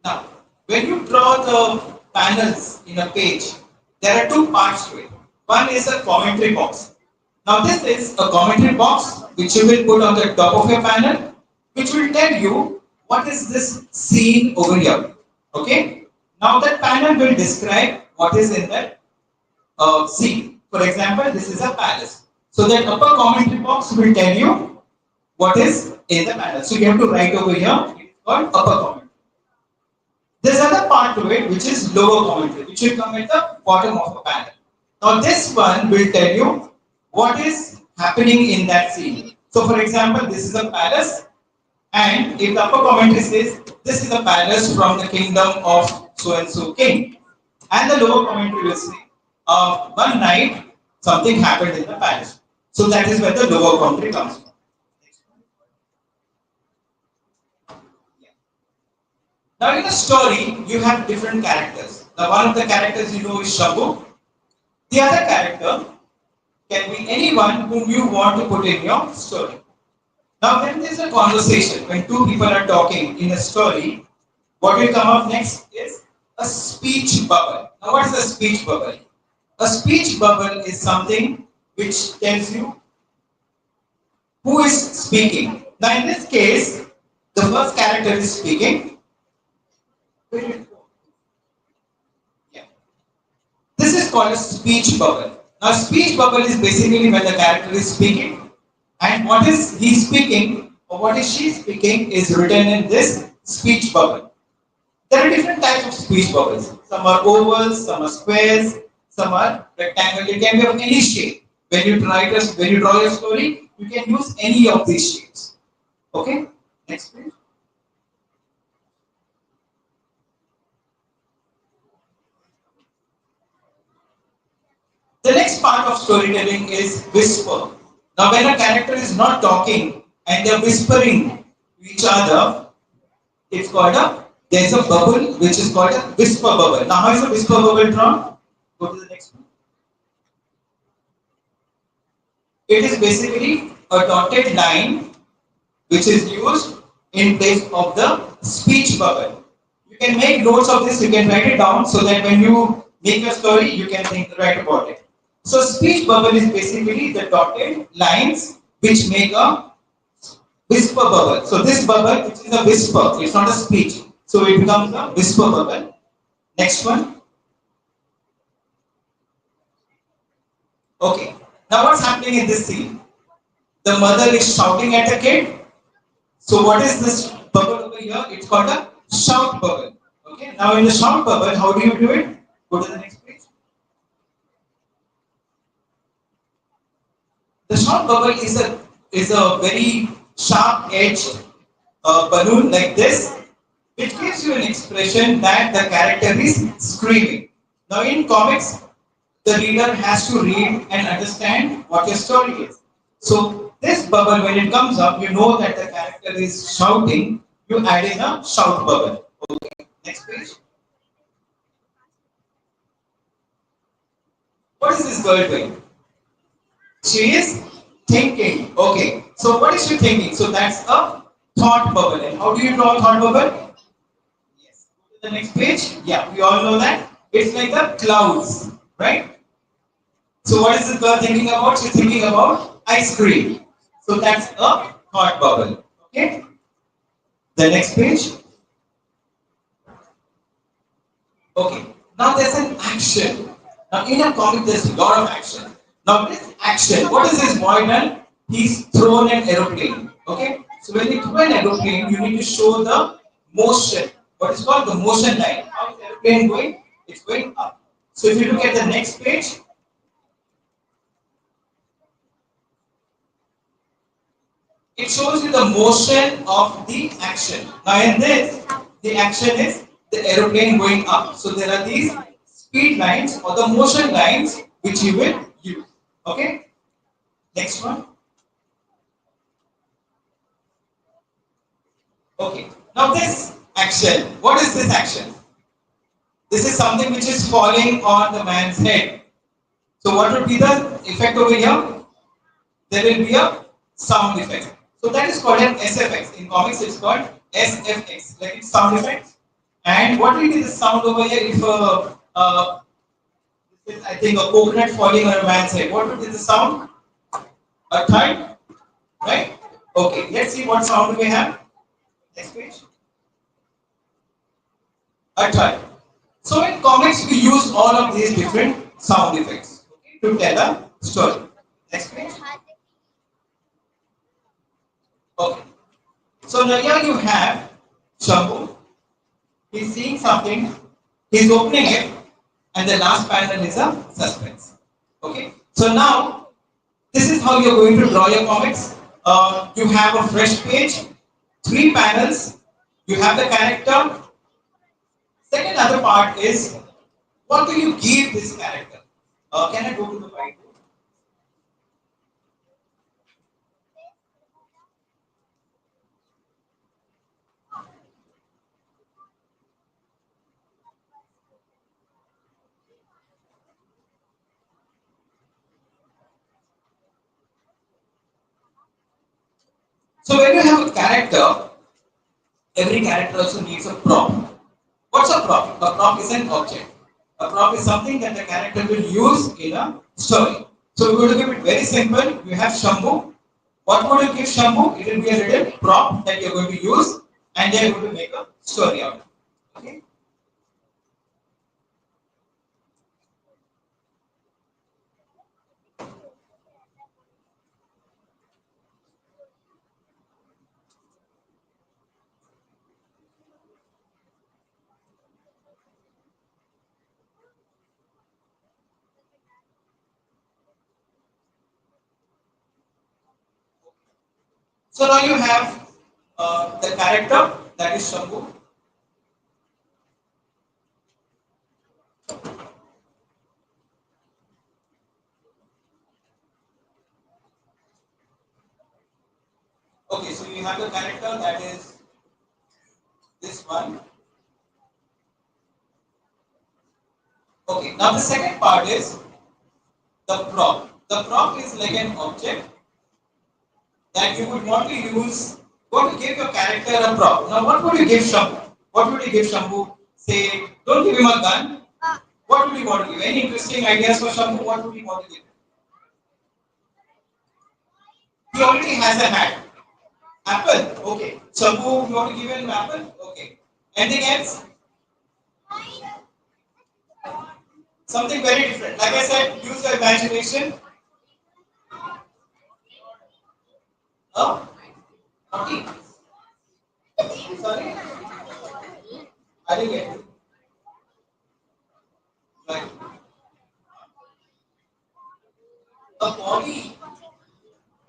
Now, when you draw the panels in a page, there are two parts to it. One is a commentary box. Now, this is a commentary box which you will put on the top of your panel, which will tell you what is this scene over here. Okay? Now, that panel will describe what is in that scene. For example, this is a palace. So, that upper commentary box will tell you what is in the panel. So, you have to write over here, it's called upper commentary. There's another part to it which is lower commentary, which will come at the bottom of a panel. Now this one will tell you what is happening in that scene. So for example, this is a palace, and if the upper commentary says this is a palace from the kingdom of so and so king. And the lower commentary will say, one night something happened in the palace. So that is where the lower commentary comes from. Now in a story, you have different characters. Now one of the characters you know is Shabu. The other character can be anyone whom you want to put in your story. Now when there's a conversation, when two people are talking in a story, what will come up next is a speech bubble. Now what is a speech bubble? A speech bubble is something which tells you who is speaking. Now in this case, the first character is speaking. Yeah. This is called a speech bubble. Now, speech bubble is basically when the character is speaking, and what is he speaking or what is she speaking is written in this speech bubble. There are different types of speech bubbles. Some are ovals, some are squares, some are rectangle. It can be of any shape. When you draw your story, you can use any of these shapes. Okay. Next page. The next part of storytelling is whisper. Now, when a character is not talking and they're whispering to each other, it's called there's a bubble which is called a whisper bubble. Now, how is a whisper bubble drawn? Go to the next one. It is basically a dotted line which is used in place of the speech bubble. You can make notes of this, you can write it down so that when you make your story, you can write about it. So speech bubble is basically the dotted lines which make a whisper bubble. So this bubble, which is a whisper, it's not a speech. So it becomes a whisper bubble. Next one. Okay. Now what's happening in this scene? The mother is shouting at the kid. So what is this bubble over here? It's called a shout bubble. Okay. Now in the shout bubble, how do you do it? Go to the next page. The shout bubble is a very sharp edged balloon like this, which gives you an expression that the character is screaming. Now in comics, the reader has to read and understand what your story is. So this bubble, when it comes up, you know that the character is shouting. You add in a shout bubble. Okay. Next page. What is this girl doing? She is thinking. Okay. So what is she thinking? So that's a thought bubble. And how do you draw a thought bubble? Yes. Go to the next page. Yeah, we all know that. It's like the clouds, right? So what is this girl thinking about? She's thinking about ice cream. So that's a thought bubble. Okay. The next page. Okay. Now there's an action. Now in a comic there's a lot of action. Now this action, what is this boy done? He's thrown an aeroplane. Okay. So when you throw an aeroplane, you need to show the motion. What is called the motion line. How is the aeroplane going? It's going up. So if you look at the next page, it shows you the motion of the action. Now in this, the action is the aeroplane going up. So there are these speed lines or the motion lines which you will use. Okay? Next one. Okay. Now this action, what is this action? This is something which is falling on the man's head. So what would be the effect over here? There will be a sound effect. So that is called an SFX. In comics, it's called SFX, like it's sound effects. And what will be the sound over here if this is, I think, a coconut falling on a man's head? What would be the sound? A thud, right? Okay, let's see what sound we have. Next page. A thud. So in comics, we use all of these different sound effects, okay, to tell a story. Next page. Okay. So now here you have Shambhu. He's seeing something, he's opening it, and the last panel is a suspense. Okay. So now this is how you're going to draw your comics. You have a fresh page, 3 panels, you have the character. Second other part is What do you give this character? Can I go to the whiteboard? So when you have a character, every character also needs a prop. What's a prop? A prop is an object. A prop is something that the character will use in a story. So we're going to keep it very simple. You have Shambhu. What would you give Shambhu? It will be a little prop that you're going to use and they're going to make a story out of it. Okay? So now you have the character that is Shambhu. Okay, so you have the character that is this one. Okay, now the second part is the prop. The prop is like an object that you would want to use, want to give your character a prop. Now, what would you give Shambhu? What would you give Shambhu? Say, don't give him a gun. What would you want to give? Any interesting ideas for Shambhu? What would you want to give? He already has a hat. Apple. Okay. Shambhu, you want to give him an apple? Okay. Anything else? Something very different. Like I said, use your imagination. Oh, okay. Sorry, I didn't get it. Like a body.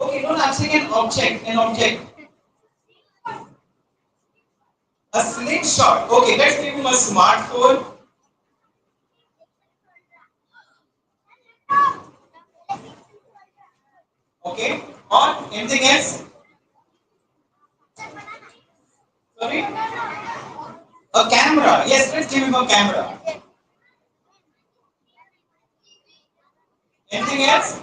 Okay, no, I'm saying an object. An object. A slingshot. Okay, let's give him a smartphone. Okay. Or anything else? Sorry? A camera. Yes, let's give him a camera. Anything else?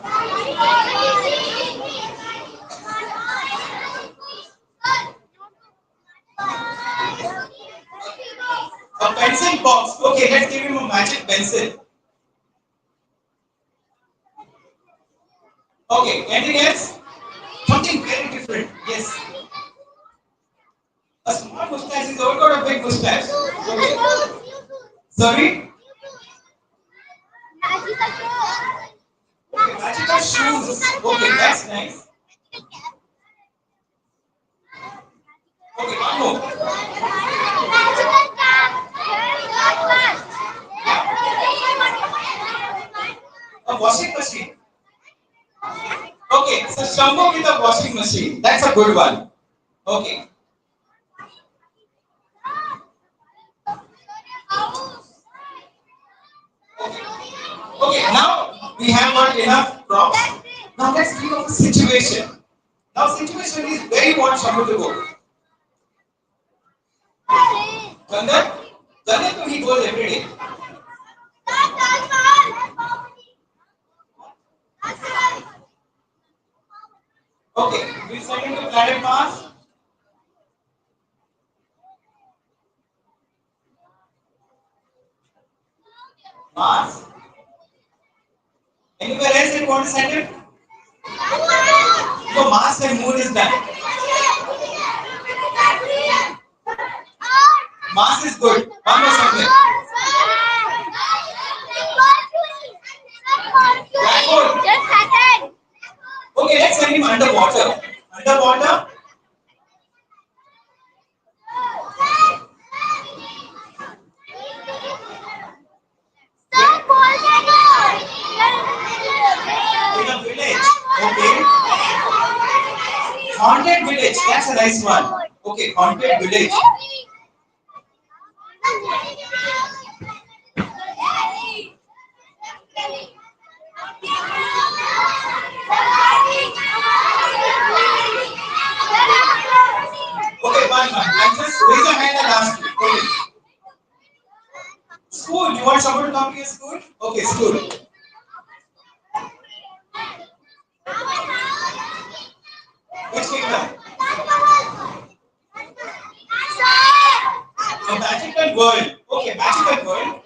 A pencil box. Okay, let's give him a magic pencil. Okay, anything else? Something very different. Yes. A small mustache is all got a big mustache. Okay. Sorry? Okay, magical shoes. Okay, that's nice. Okay, one more. A washing machine. Okay, so Shambhu with a washing machine. That's a good one. Okay. Okay, now we have got enough props. Now let's think of a situation. Now situation is where you want Shambhu to go. Chandan? Chandan to he goes every day. Okay, we send him to planet Mars. Mars. Anywhere else you want to send him? No, Mars and Moon is done. Mars is good. One more subject. Black hole. Okay, let's send him underwater. Underwater. In a village. Okay. Haunted village. That's a nice one. Okay, haunted village. one. I just raise your hand and ask you. Okay. School. You want someone to come to your school? Okay, school. Which kingdom? A magical world. Okay, magical world.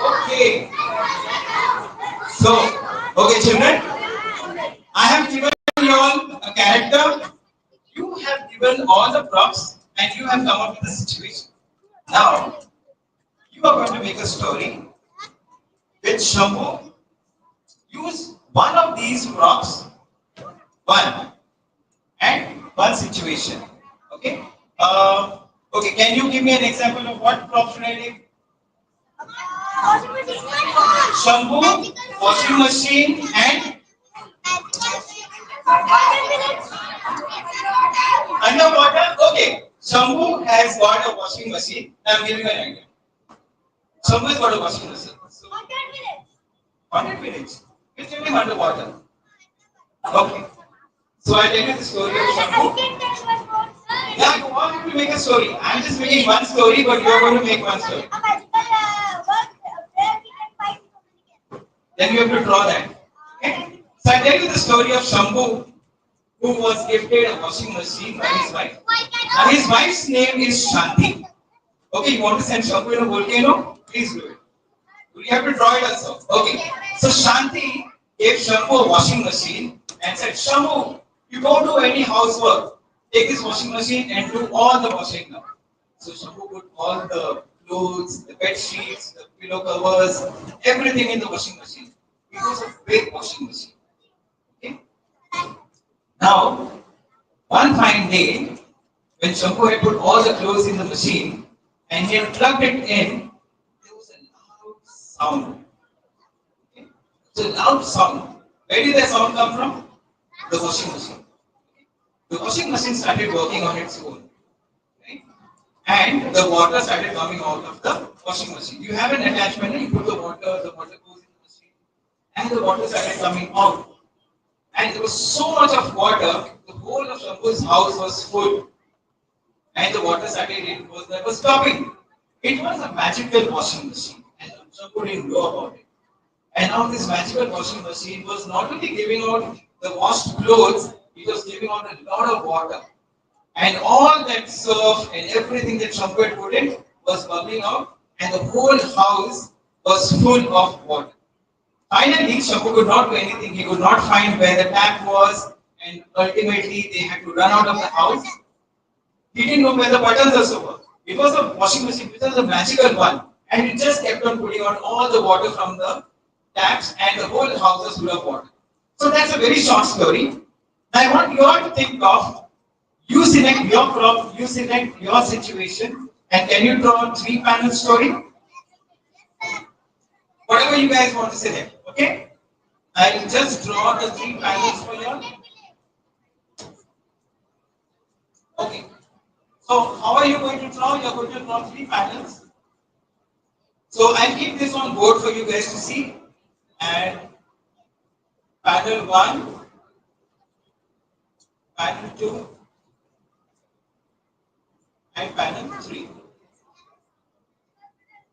Okay. So, okay, children, I have given you all a character. You have given all the props, and you have come up with a situation. Now, you are going to make a story with Shambhu. Use one of these props, one, and one situation. Okay. Okay. Can you give me an example of what prop should I take? Shampoo, washing machine, and underwater. Okay. Shampoo has got a washing machine. I'm giving an idea. Shampoo has got a washing machine. So, 100 minutes. It's living underwater. Okay. So I tell you the story of Shampoo. Yeah, you all have to make a story. I'm just making one story, but you're going to make one story. Then you have to draw that. Okay? So I tell you the story of Shambhu, who was gifted a washing machine by his wife. Now his wife's name is Shanti. Okay, you want to send Shambhu in a volcano? Please do it. You have to draw it also. Okay. So Shanti gave Shambhu a washing machine and said, Shambhu, you don't do any housework. Take this washing machine and do all the washing now. So Shambhu put all the clothes, the bed sheets, the pillow covers, everything in the washing machine. It was a big washing machine. Okay? Now, one fine day, when Shambhu had put all the clothes in the machine and he had plugged it in, there was a loud sound. Okay? So loud sound. Where did that sound come from? The washing machine. The washing machine started working on its own. Right? And the water started coming out of the washing machine. You have an attachment, you put the water goes in the machine, and the water started coming out. And there was so much of water, the whole of Shambhu's house was full. And the water started, it was never stopping. It was a magical washing machine, and Shambhu didn't know about it. And now this magical washing machine was not only giving out the washed clothes, it was giving out a lot of water. And all that surf and everything that Shambhu had put in was bubbling out, and the whole house was full of water. Finally, Shambhu could not do anything. He could not find where the tap was, and ultimately they had to run out of the house. He didn't know where the buttons also were. It was a washing machine, which was a magical one, and it just kept on putting out all the water from the taps, and the whole house was full of water. So that's a very short story. I want you all to think of, you select your prop, you select your situation, and can you draw a 3-panel story? Whatever you guys want to select, okay? I'll just draw the 3 panels for you. Okay. So how are you going to draw? You're going to draw 3 panels. So I'll keep this on board for you guys to see. And panel 1, panel 2, and panel 3.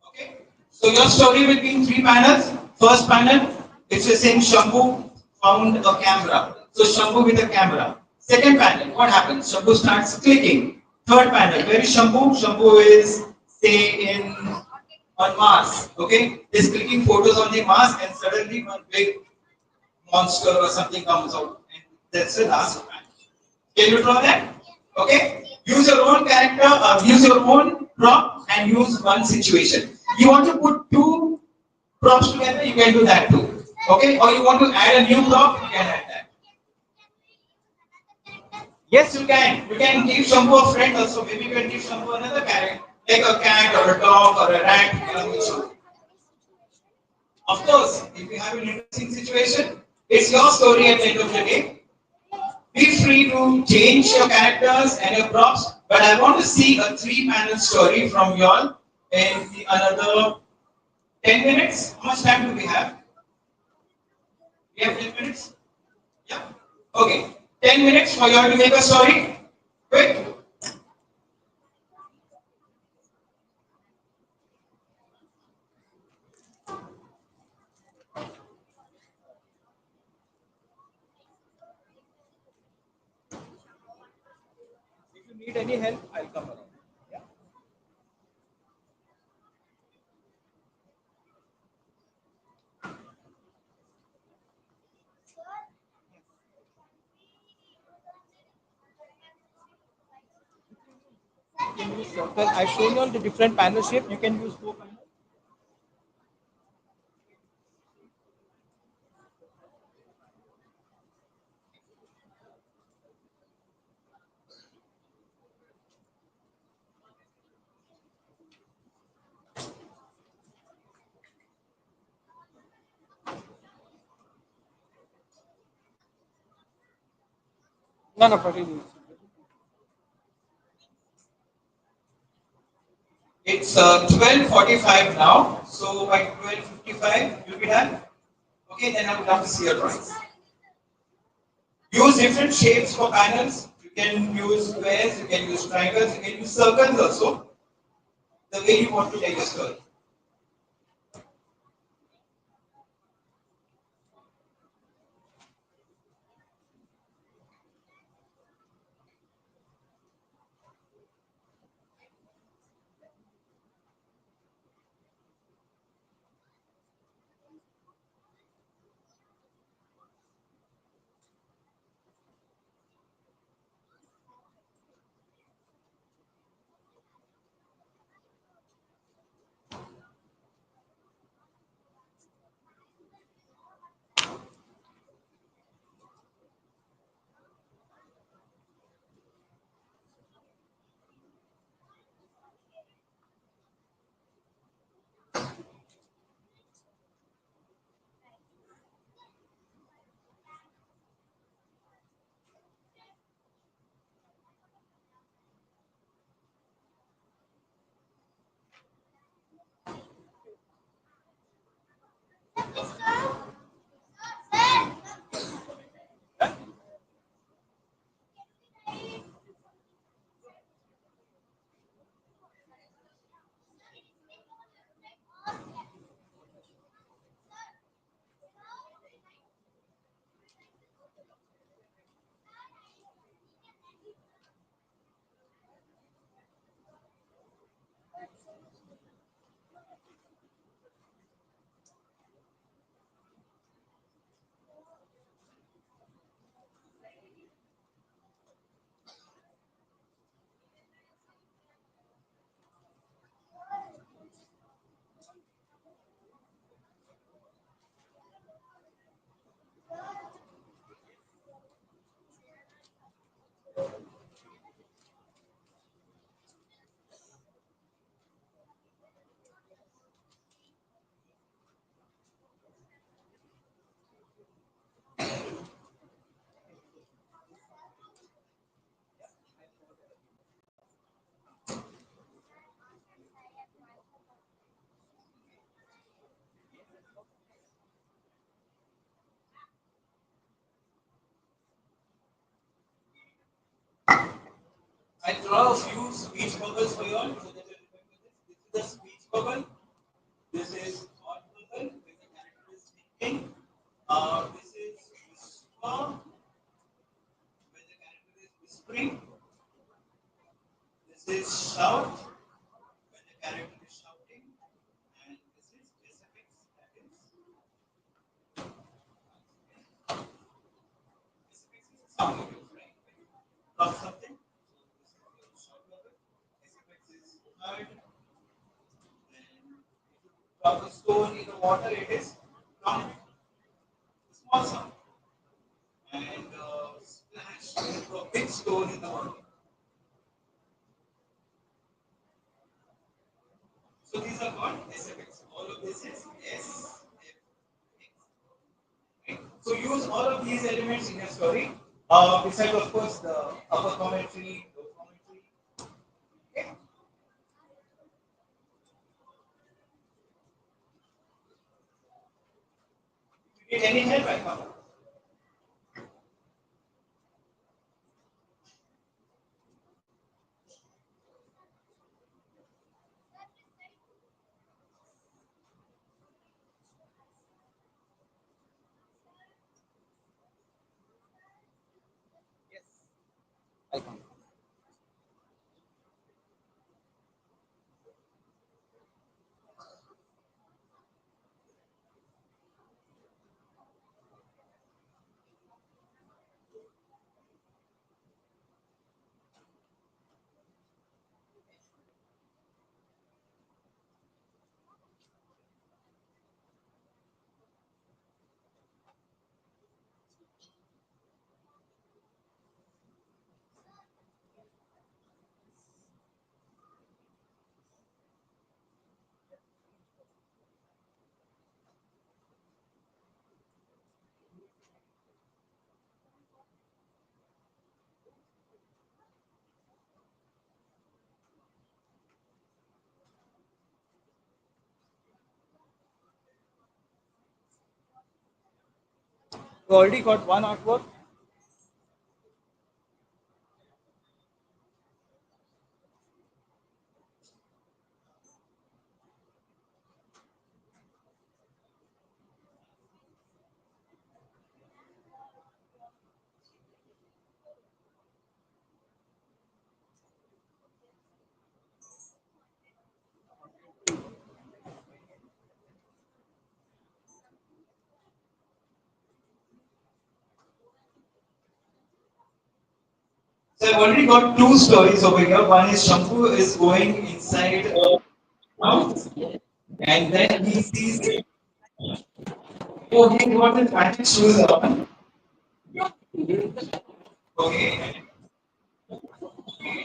Okay? So your story will be in 3 panels. First panel, it's saying Shambhu found a camera. So Shambhu with a camera. Second panel, what happens? Shambhu starts clicking. Third panel, where is Shambhu? Shambhu is, say, on Mars. Okay? He's clicking photos on the Mars, and suddenly one big monster or something comes out. And that's the last panel. Can you draw that? Okay? Use your own character, use your own prop, and use one situation. You want to put 2 props together, you can do that too. Okay? Or you want to add a new prop, you can add that. Yes, you can. You can give Shambhu a friend also. Maybe you can give Shambhu another character, like a cat or a dog or a rat. Of course, if you have an interesting situation, it's your story at the end of the day. Be free to change your characters and your props, but I want to see a 3-panel story from y'all in another 10 minutes. How much time do we have? We have 10 minutes? Yeah. Okay. 10 minutes for you all to make a story. Quick. If you need any help, I'll come around. Yeah. You can use circle. I've shown you all the different panel shape. You can use four panels. No, no, continue. It's 12:45 now. So by 12:55, you'll be done. Okay, then I would love to see your drawings. Use different shapes for panels. You can use squares, you can use triangles, you can use circles also. The way you want to take a story. I draw a few speech bubbles for you all so that you remember this. This is a speech bubble. This is hot bubble where the character is thinking. This is whisper where the character is whispering. This is shout when the character is shouting. And this is specifics that is specifics is a sound you use, right? When you drop something. So this is your shout bubble. Specifics is heard. Then if you drop a stone in the water, it is plump. Small sound. And splash into a big stone in the water. So these are called SFX. All of this is SFX. Right? So use all of these elements in your story. Besides, of course, the upper commentary, lower commentary. Okay? Need any help? I come. I come. You already got one artwork. So I've already got two stories over here. One is Shampoo is going inside a house and then he sees, oh, he got his magic shoes on. Okay.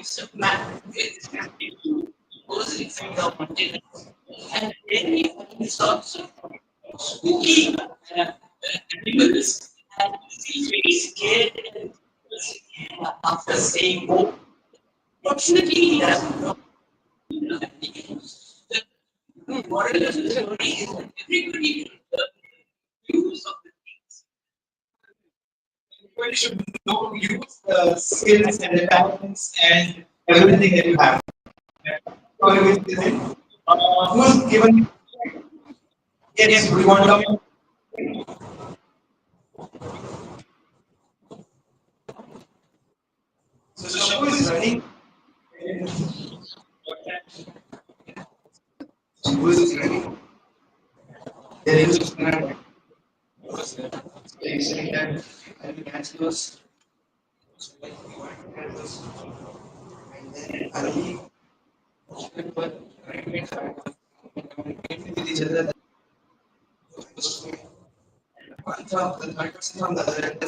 So man, it's goes inside the container, and then he finds out some spooky animals, and he's very scared and after saying, "Oh, fortunately, he doesn't know." The moral of the story is that everybody will learn the use of the things. Everybody should know, use the skills and the talents and everything that you have. Story which is it? Who's given? Yes, we want to come. So Shampoo is running. Shampoo is running. There is a snack. Saying that I will catch those. Like we want to catch those. And then Ali were communicating with each other. One from the third person from the other end.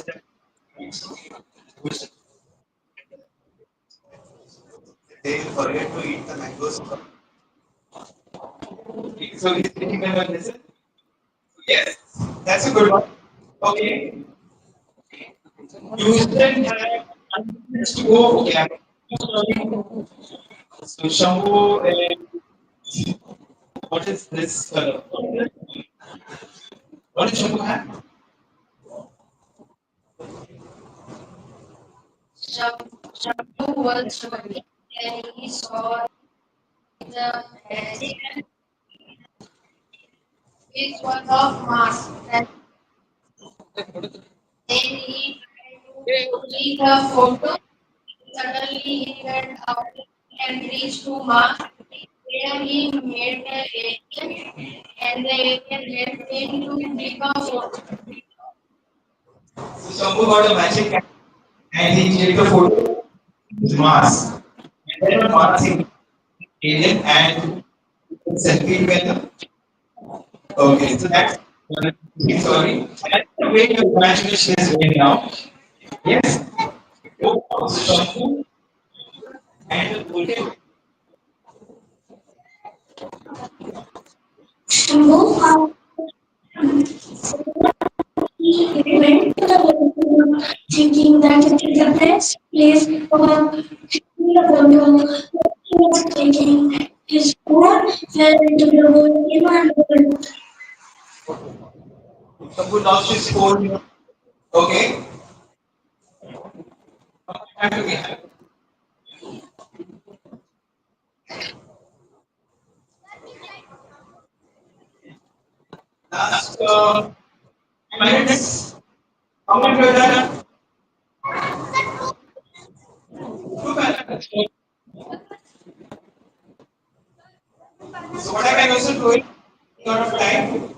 They forget to eat the mangoes. So he's thinking about this. Yes, that's a good one. Okay. You shouldn't have unfits to go. Yeah. So shampoo and what is this color? What does shampoo have? Shampoo was running and he saw the president is one of Mars. And then he tried to click a photo. Suddenly he went out and reached to Mars. There he met the alien and the alien helped him to click a photo. So shampoo got a magic cat and he clicked a photo with Mars. And then on Mars he alien and selfie together. Okay, so that's sorry. That's the way your imagination is going now. Yes. Oh, so shampoo and okay. Shampoo he went to the bathroom thinking that it is the best place for him to he was taking his phone fell into the bowl and Someone lost his phone. Okay. Time do we have? Last 5 minutes. How much we have done? 2 minutes. So what I can also do is, lot of time.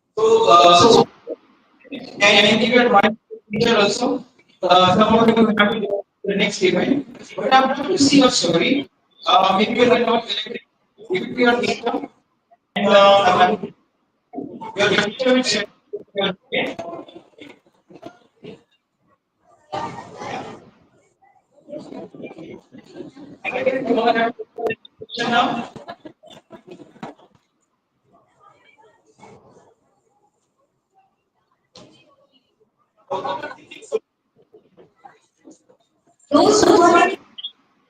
So can you give your drawing teacher also? Some of you have to go to the next event. But I would love to see your story. Maybe you're not electric, give it to your teacher, and your teacher will share your okay? I guess you all have a question now. Those who are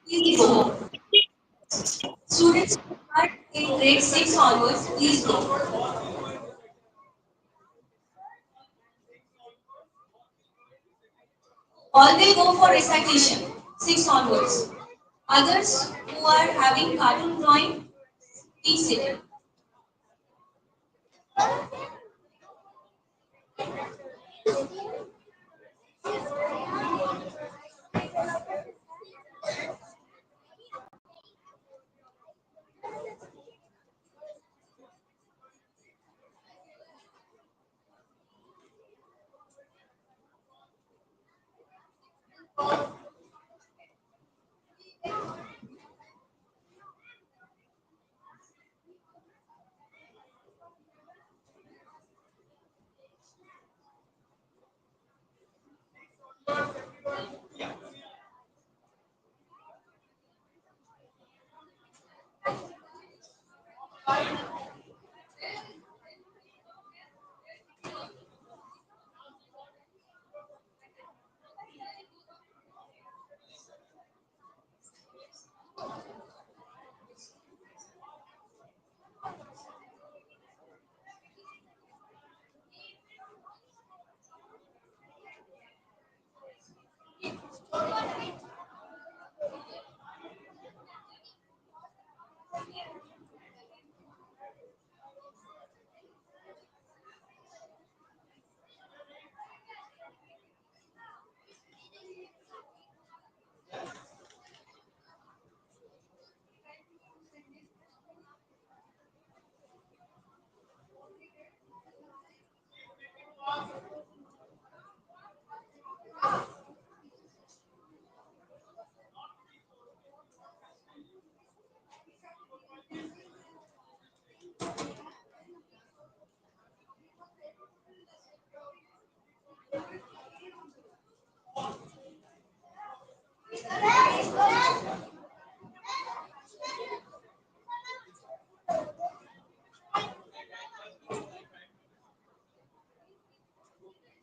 please go. Students who are in grade 6 onwards, please go. All will go for recitation, 6 onwards. Others who are having cartoon drawing, please sit.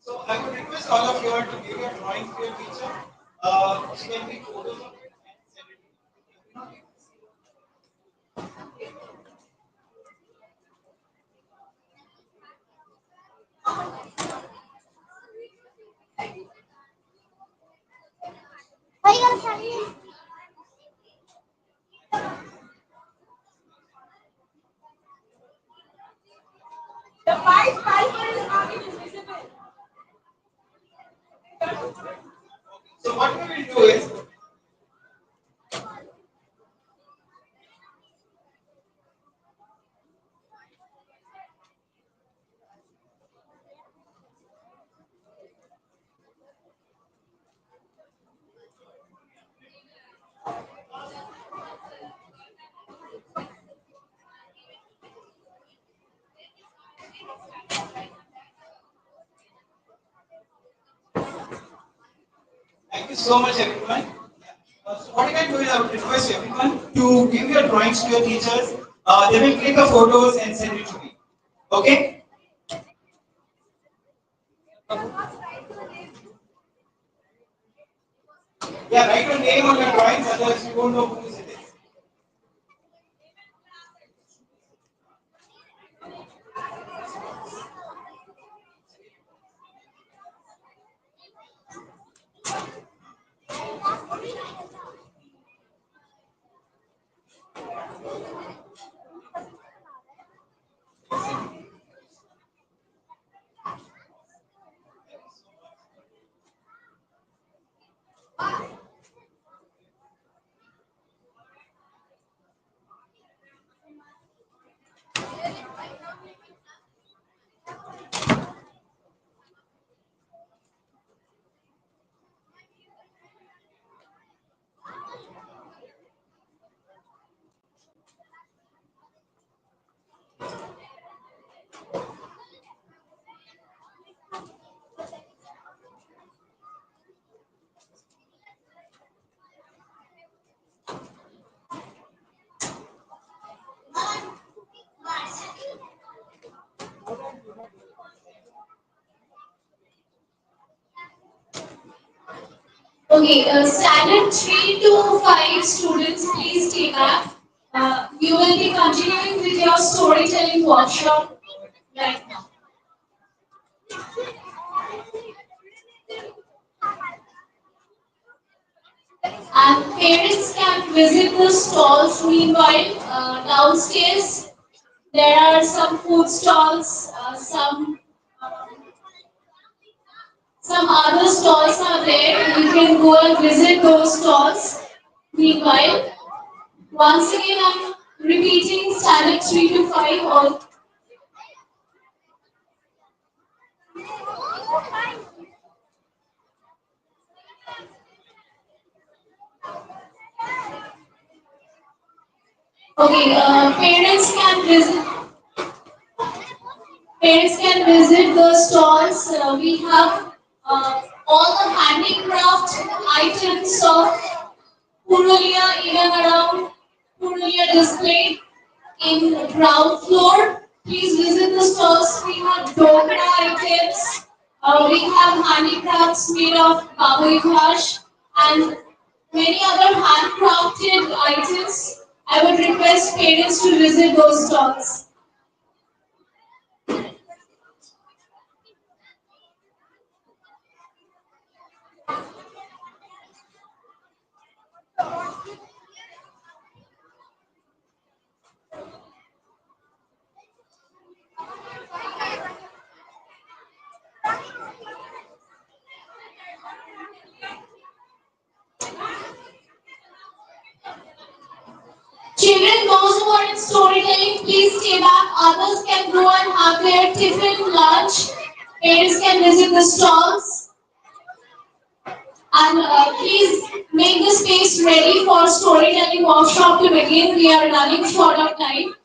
So I would request all of you all to give your drawings to your teacher. She can take photos of it and send it to you. The five palpable arm is visible. So what we will do is, thank you so much everyone. So what I can do is I would request everyone to give your drawings to your teachers. They will click the photos and send it to me. Okay? Yeah, write your name on your drawings, otherwise you won't know who is it is. Okay, standard 3 to 5 students, please stay back. You will be continuing with your storytelling workshop right now. And parents can visit the stalls meanwhile. Downstairs, there are some food stalls, some other stalls are there. You can go and visit those stalls. Meanwhile, once again, I'm repeating standard 3 to 5. Okay, parents can visit the stalls. We have all the handicraft items of Purulia in and around Purulia displayed in the ground floor. Please visit the stores. We have dogra items. We have handicrafts made of bamboo glass and many other handcrafted items. I would request parents to visit those stalls. Children, those who are in storytelling, please stay back. Others can go and have their tiffin, lunch. Parents can visit the stalls. And please make the space ready for storytelling workshop to begin. We are running short of time.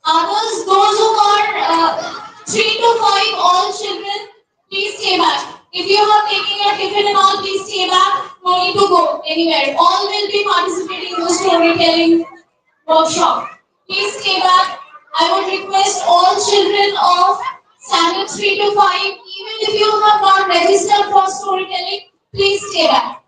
Others, those who are 3 to 5, all children, please stay back. If you are taking your tiffin and all, please stay back. No need to go anywhere. All will be participating in the storytelling workshop. Please stay back. I would request all children of standard 3 to 5, even if you have not registered for storytelling, please stay back.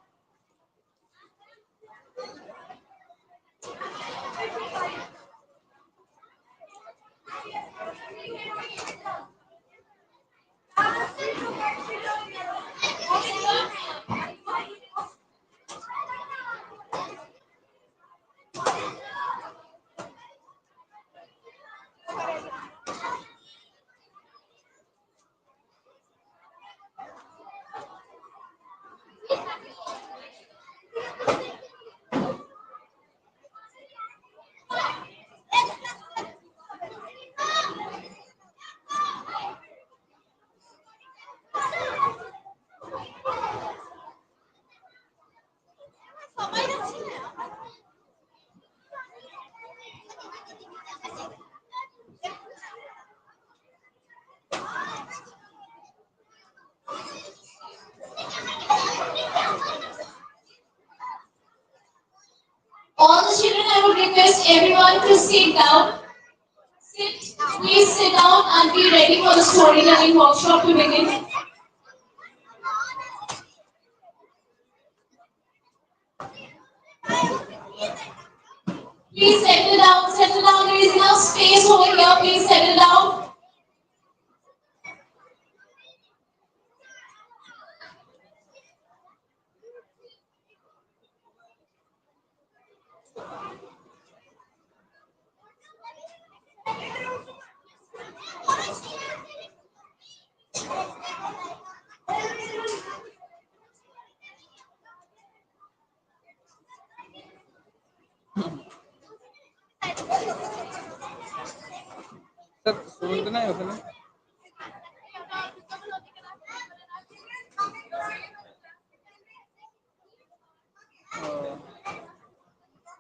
All the children, I would request everyone to sit down. Please sit down and be ready for the storytelling workshop to begin. Please settle down, settle down. There is enough space over here. Please settle down. শুনতে নাই ওখানে। ও,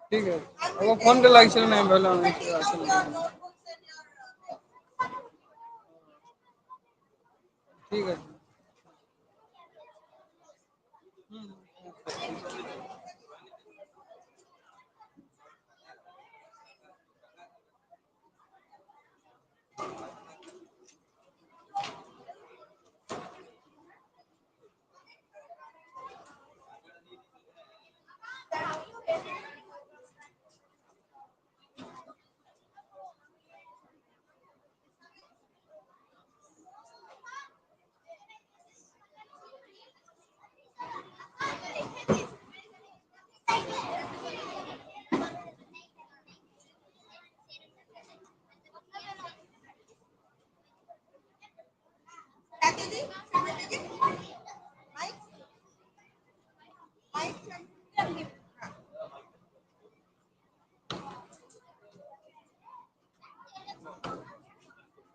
ঠিক আছে, আমার ফোনটা লাগছিল না, আমি ভাবলাম আমি আসলে ঠিক আছে। হুম।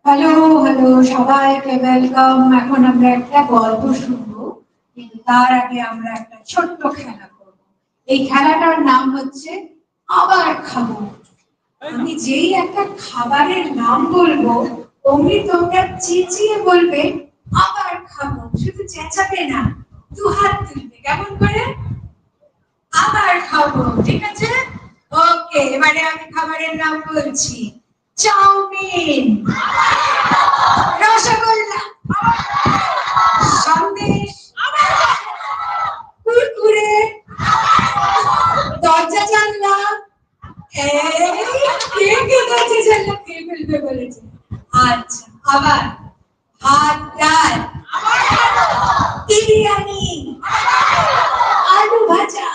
হ্যালো হ্যালো, সবাইকে ওয়েলকাম। এখন আমরা একটা গল্প শুনবো, কিন্তু তার আগে আমরা একটা ছোট্ট খেলা করব। এই খেলাটার নাম হচ্ছে আবার খাবো। আমি যেই একটা খাবারের নাম বলবো, অমনি তোমরা চেঁচিয়ে বলবে আবার খাবো। শুধু চেঁচাবে না, দু হাত তুলবে। কেমন করে? আবার খাবো, ঠিক আছে? ওকে, এবারে আমি খাবারের নাম বলছি। চাউমিন, রসগোল্লা, সন্দেশ, কুরকুরে, দরজা জানলা। কে কে দরজা জানলা খেয়ে ফেলবে বলেছে? আচ্ছা, আবার ভাত ডাল, বিরিয়ানি, আলু ভাজা,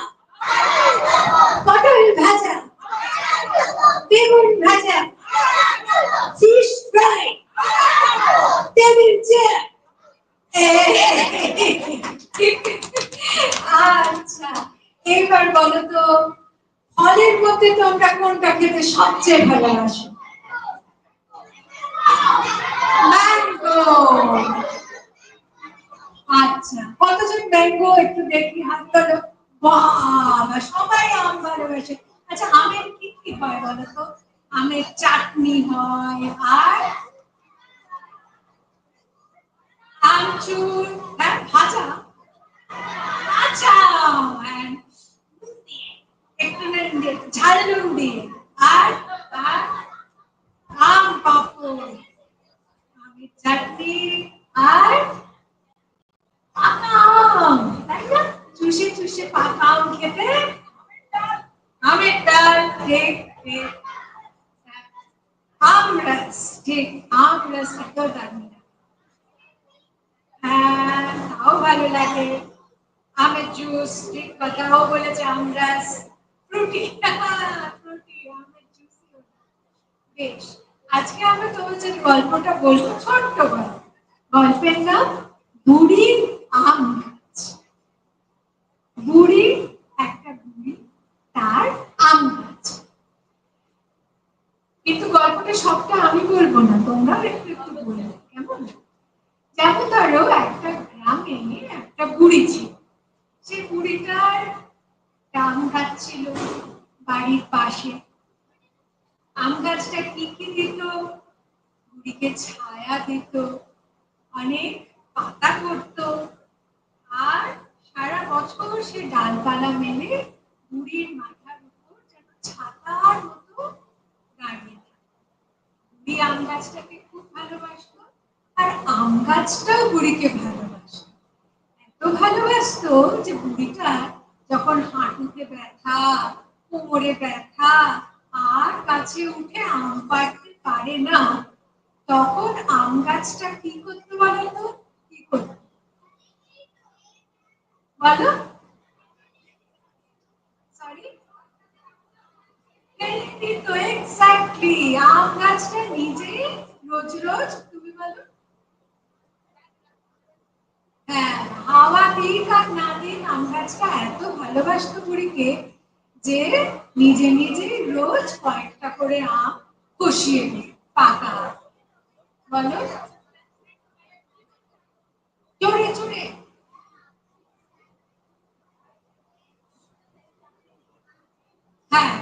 পটল ভাজা, বেগুন ভাজা, ফিশ ফ্রাই, টেবিল চেয়ার। আচ্ছা, এবার বলো তো, ফলের মধ্যে তোমরা কোনটা খেতে সবচেয়ে ভালোবাসো? ম্যাঙ্গো। আচ্ছা, কতজন ম্যাঙ্গো একটু দেখি হাত তোলো। বাবা, সবাই আম ভালোবাসে। আচ্ছা, আমের কি কি হয় বলো তো? আমের চাটনি হয়, আর আমচুর, হ্যাঁ ভাজা। আচ্ছা, and একটু ঝাল নুন দিয়ে, আর আর আম পাপড়, আমের চাটনি, আর পাকা আম, তাই না? চুষে চুষে পাকা আম খেতে। আমের ডাল, ঠিক ঠিক। আমরস, ঠিক, আমরস তো দারুণ। হ্যাঁ, তাও ভালো লাগে। আমের জুস, ঠিক কথাও বলেছে, আমরস। ফ্রুটি, ফ্রুটি, আমের জুস। বেশ, আজকে আমরা তোমার যে গল্পটা বলবো, ছোট্ট গল্প। গল্পের নাম বুড়ির আম গাছ। বুড়ি, একটা বুড়ি, তার আম গাছ। কিন্তু গল্পটা সবটা আমি বলবো না, তোমরাও একটু একটু বলবে, কেমন? যেমন ধরো, একটা গ্রামে একটা বুড়ি ছিল। সেই বুড়িটার আম গাছ ছিল বাড়ির পাশে। আম গাছটা কি কি দিত? বুড়িকে ছায়া দিত, অনেক পাতা করত, আর সারা বছর সে ডালপালা মেলে বুড়ির মাথার উপর যেন ছাতার মতো দাঁড়িয়ে থাকে। বুড়ি আম গাছটাকে খুব ভালোবাসতো, আর আম গাছটাও বুড়িকে ভালোবাসতো। এত ভালোবাসতো যে বুড়িটা যখন হাঁটুতে ব্যথা, কোমরে ব্যথা, আর গাছে উঠে আম পাড়তে পারে না, তখন আম গাছটা কি করতে বলো তো? কি করতে বলো? সরি, তো এক্স্যাক্টলি, আম গাছটা নিজে রোজ রোজ, তুমি বলো। হ্যাঁ, হাওয়া দিক আর না দিক, আম গাছটা এত ভালোবাসতো বুড়িকে যে নিজে নিজে রোজ কয়েকটা করে আম খসিয়ে দিত, পাকা। বলো জোরে জোরে। হ্যাঁ,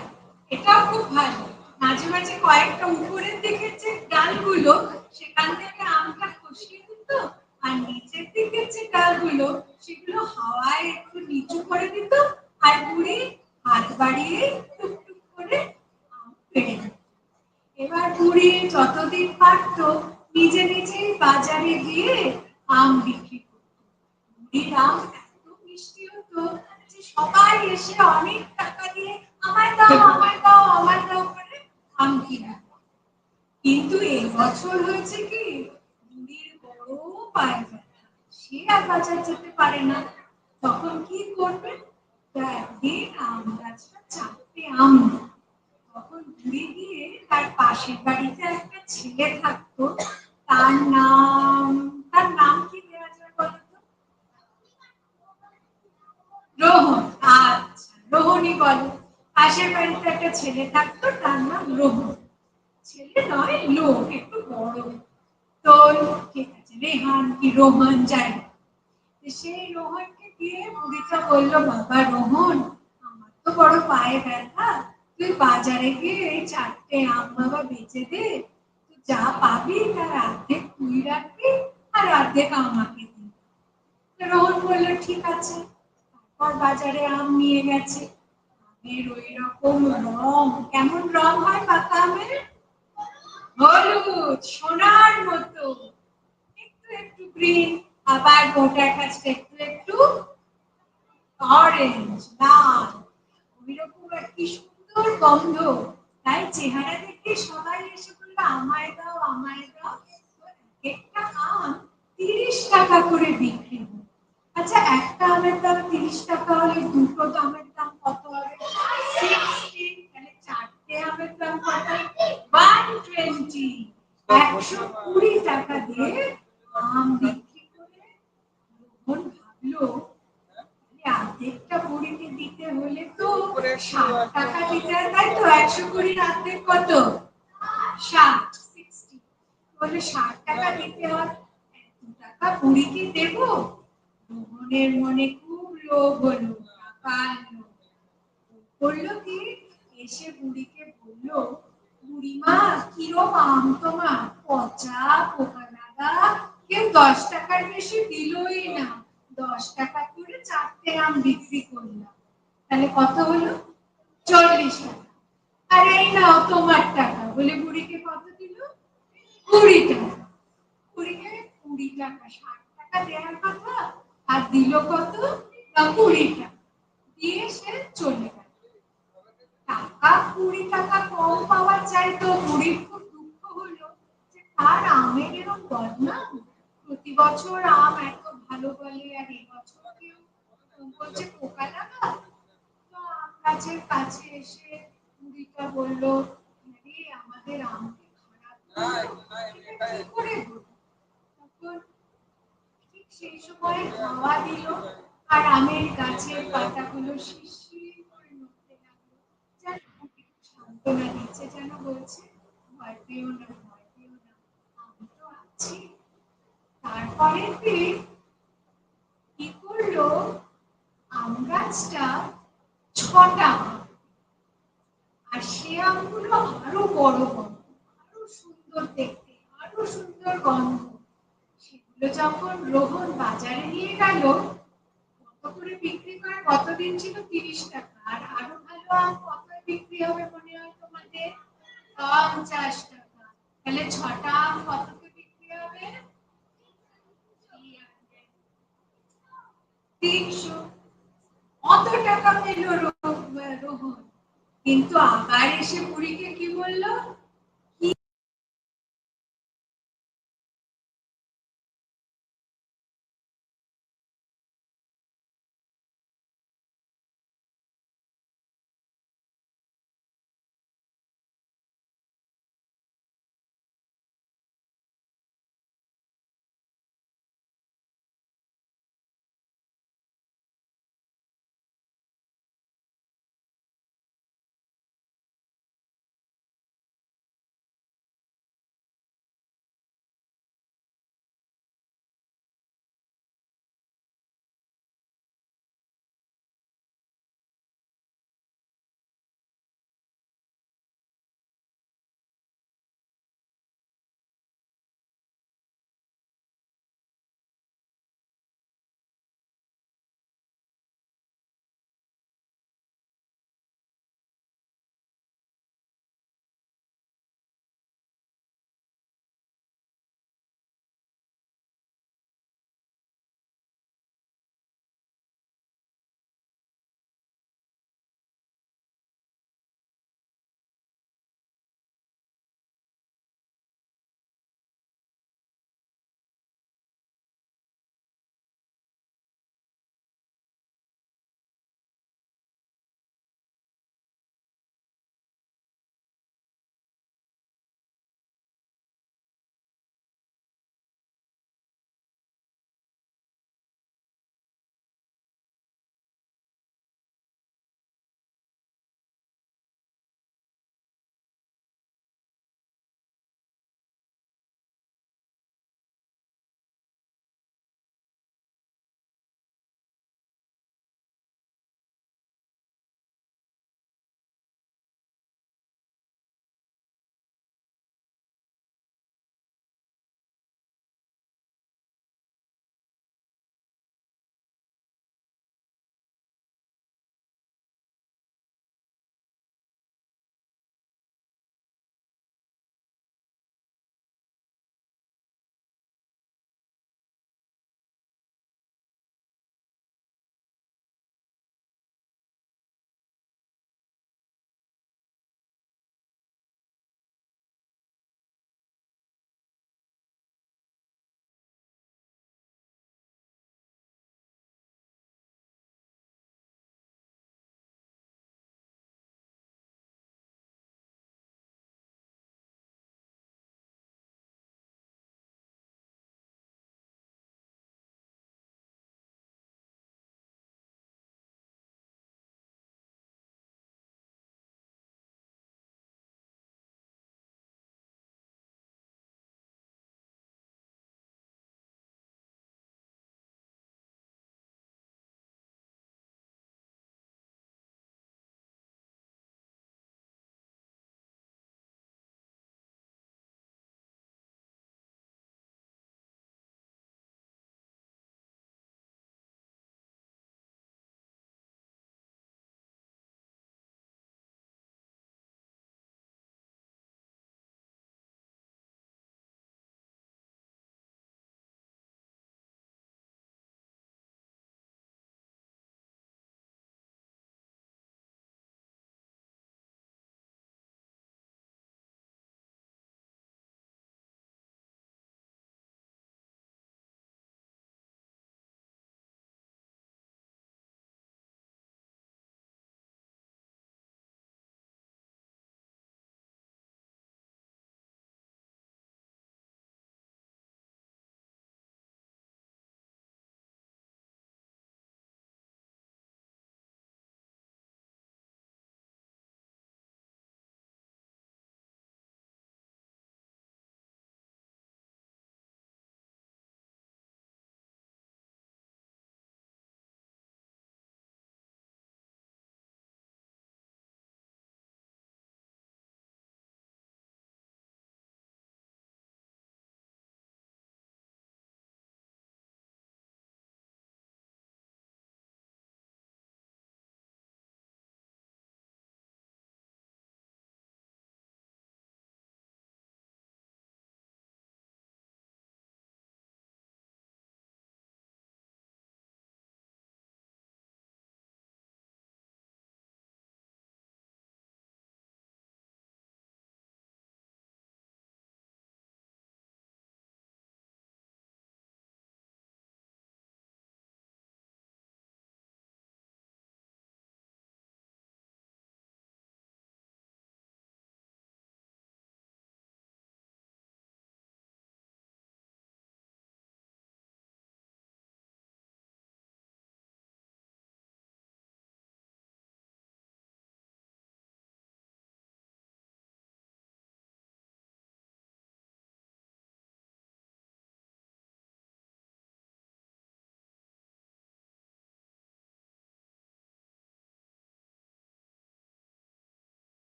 এটাও খুব ভালো। মাঝে মাঝে কয়েকটা উপরের দিকের যে ডালগুলো সেখান থেকে আমটা খসিয়ে দিত, আর নিচের দিকের যে ডালগুলো সেগুলো হাওয়ায় একটু নিচু করে দিত, আর বুড়ি হাত বাড়িয়ে টুকটুক করে আম পেড়ে দিত। এবার বুড়ি যতদিন পারত নিজে নিজেই বাজারে গিয়ে আম বিক্রি করত। বুড়ির আম এত মিষ্টি হতো যে সবাই এসে অনেক টাকা দিয়ে আমায় দাও আমায় দাও আমায় দাও করে আম কিনে। কিন্তু এবছর হয়েছে কি, বুড়ির বড় পায়ে ব্যথা, সে আর বাজার যেতে পারে না। তখন কি করবে? তো একদিন আম গাছটা চারটে আম দিল। তখন ঘুরে গিয়ে তার পাশের বাড়িতে একটা ছেলে থাকতো। তার নাম তার নাম কি দেওয়া যায় বলতো? রোহন। আচ্ছা, রোহনই বলো। পাশের বাড়িতে একটা ছেলে থাকতো, তার নাম রোহন। ছেলে নয়, লোক, একটু বড়। তো ঠিক আছে, রেহান কি রোহন যাই হোক। সেই রোহনকে দিয়ে বুড়িটা বললো, বাবা রোহন, আমার তো বড় পায়ে ব্যথা, তুই বাজারে গিয়ে এই চারটে আম বাবা বেচে দে, তুই যা পাবি তার অর্ধেক তুই রাখবি আর অর্ধেক আমাকে দিবি। রোহন বললো ঠিক আছে। তারপর বাজারে আম নিয়ে গেছে। আমের ওই রকম রং, কেমন রং হয় পাকা আমের? হলুদ, সোনার মতো। একটু একটু গ্রিন, আবার গোটা কাছটা একটু একটু অরেঞ্জ, লাল। ওইরকম কি সুন্দর গন্ধ। তাই চেহারা দেখে সবাই এসে বললো আমায় দাও আমায় দাও। একটা আম 30 টাকা করে বিক্রি হলো। আচ্ছা, একটা আমের দাম 30 টাকা হলে দুটো আমের দাম কত হবে? 60। তাহলে চারটে আমের দাম কত? 120। 120 টাকা দিয়ে আম বিক্রি করে রোহন ভাবলো অর্ধেকটা বুড়িকে দিতে হলে তো 60 টাকা দিতে হয়, তাই তো? 120 অর্ধেক কত? 60, 60। বলে 60 টাকা দিতে হয়, এত টাকা বুড়িকে দেব? রোহনের মনে খুব লোভ হলো, টাকার লোভ। বললো কি, এসে বুড়িকে বললো, বুড়িমা কিরম আম তোমার, পচা পোকা লাগা, কেউ 10 টাকার বেশি দিলই না, 10 টাকা করে চারটে আম বিক্রি করলাম, তাহলে কত হলো? 40 টাকা। আর এই নাও তোমার টাকা বলে বুড়িকে কত দিল? 20 টাকা। বুড়িকে 20 টাকা, 60 টাকা দেওয়ার কথা, আর দিল কত? না 20 টাকা। দিয়ে সে চলে গেল। টাকা 20 টাকা কম পাওয়া যায় তো বুড়ির খুব দুঃখ হলো যে তার আমের এরকম বদনাম। প্রতি বছর আম এত ভালো বলে আর এবছর কেউ বলছে পোকা লাগা। তো আম গাছের কাছে এসে বুড়িটা বললো, আরে আমাদের আম কি খারাপ হলো? এটা কি করে হলো? তখন ঠিক সেই সময় হাওয়া দিল, আর আমের গাছের পাতাগুলো শিরশির করে নড়তে লাগলো, যেন সান্ত্বনা দিচ্ছে, যেন বলছে ভয় পেও না ভয় পেও না, আমি তো আছি। তারপরের দিন কি করলো, আম গাছটা 6টা আম, আর সে আমগুলো আরো বড় বড়, আরো সুন্দর দেখতে, আরো সুন্দর গন্ধ। সেগুলো যখন রোহন বাজারে নিয়ে গেল, কত করে বিক্রি করে? কতদিন ছিল? 30 টাকা। আর আরো ভালো আম কত বিক্রি হবে মনে হয় তোমাদের? 50 টাকা। তাহলে 6টা আম কততে বিক্রি হবে? 300। কত টাকা পেল রোহন। কিন্তু আবার এসে বুড়িকে কি বললো,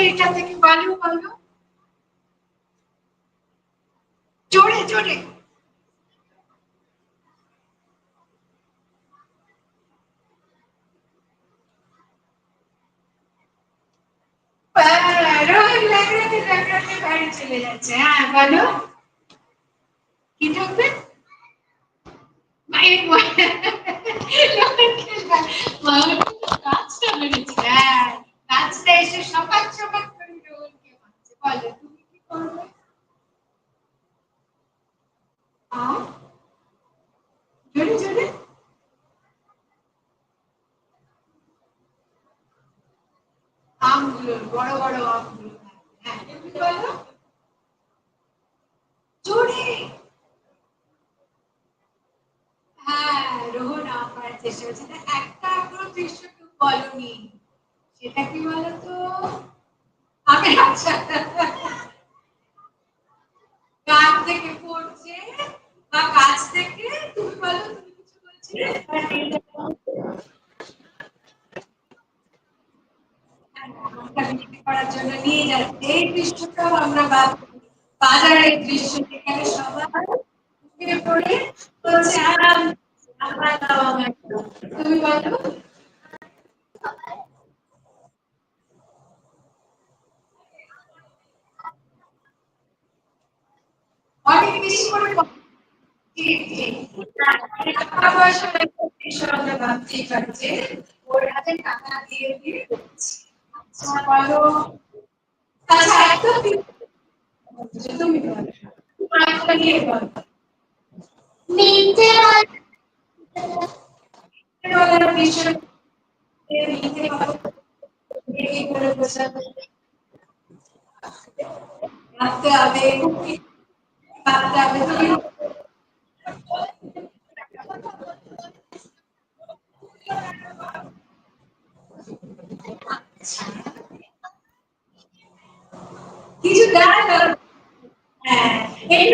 এটা থেকে বলো বলো জোরে জোরে রোহন ল্যাংড়াতে ল্যাংড়াতে বাড়ি চলে যাচ্ছে হ্যাঁ বলো কি থাকবে মায়ের কাজটা মেরেছে হ্যাঁ কাজটা এসে সকাল সকাল করে রোহনকে মারছে বলো তুমি কি করবে জোরে জোরে আমগুলো বড় বড় আমগুলো হ্যাঁ তুমি বলো জোরে হ্যাঁ রোহন আমার চেষ্টা করছে না একটা এখনো দৃশ্য কেউ বলনি সেটা কি বলতো আমি আচ্ছা কাছ থেকে পড়ছে বা কাছ থেকে তুমি বলো তুমি কিছু বলছিলে বিক্রি করার জন্য নিয়ে যাচ্ছে এই দৃশ্যটাও আমরা বাজারের দৃশ্য যেখানে সবাই উঠে পড়ে বলছে আমার দাও আমার দাও। তুমি বলো অনেক বেশি করে ঠিক ঠিক টাকা পয়সার একটা বিষয় আমরা ভাবতেই পারি যে ওর হাতে টাকা দিয়ে দিয়ে দিচ্ছি আচ্ছা বলো আচ্ছা একটা তুমি বলো আরেকটা নিয়ে বলো মিথ্যে বলার বিষয় মিথ্যে বলো কি করে বোঝাবে ভাবতে হবে ভাবতে হবে তুমি কিছু দেয় না হ্যাঁ এই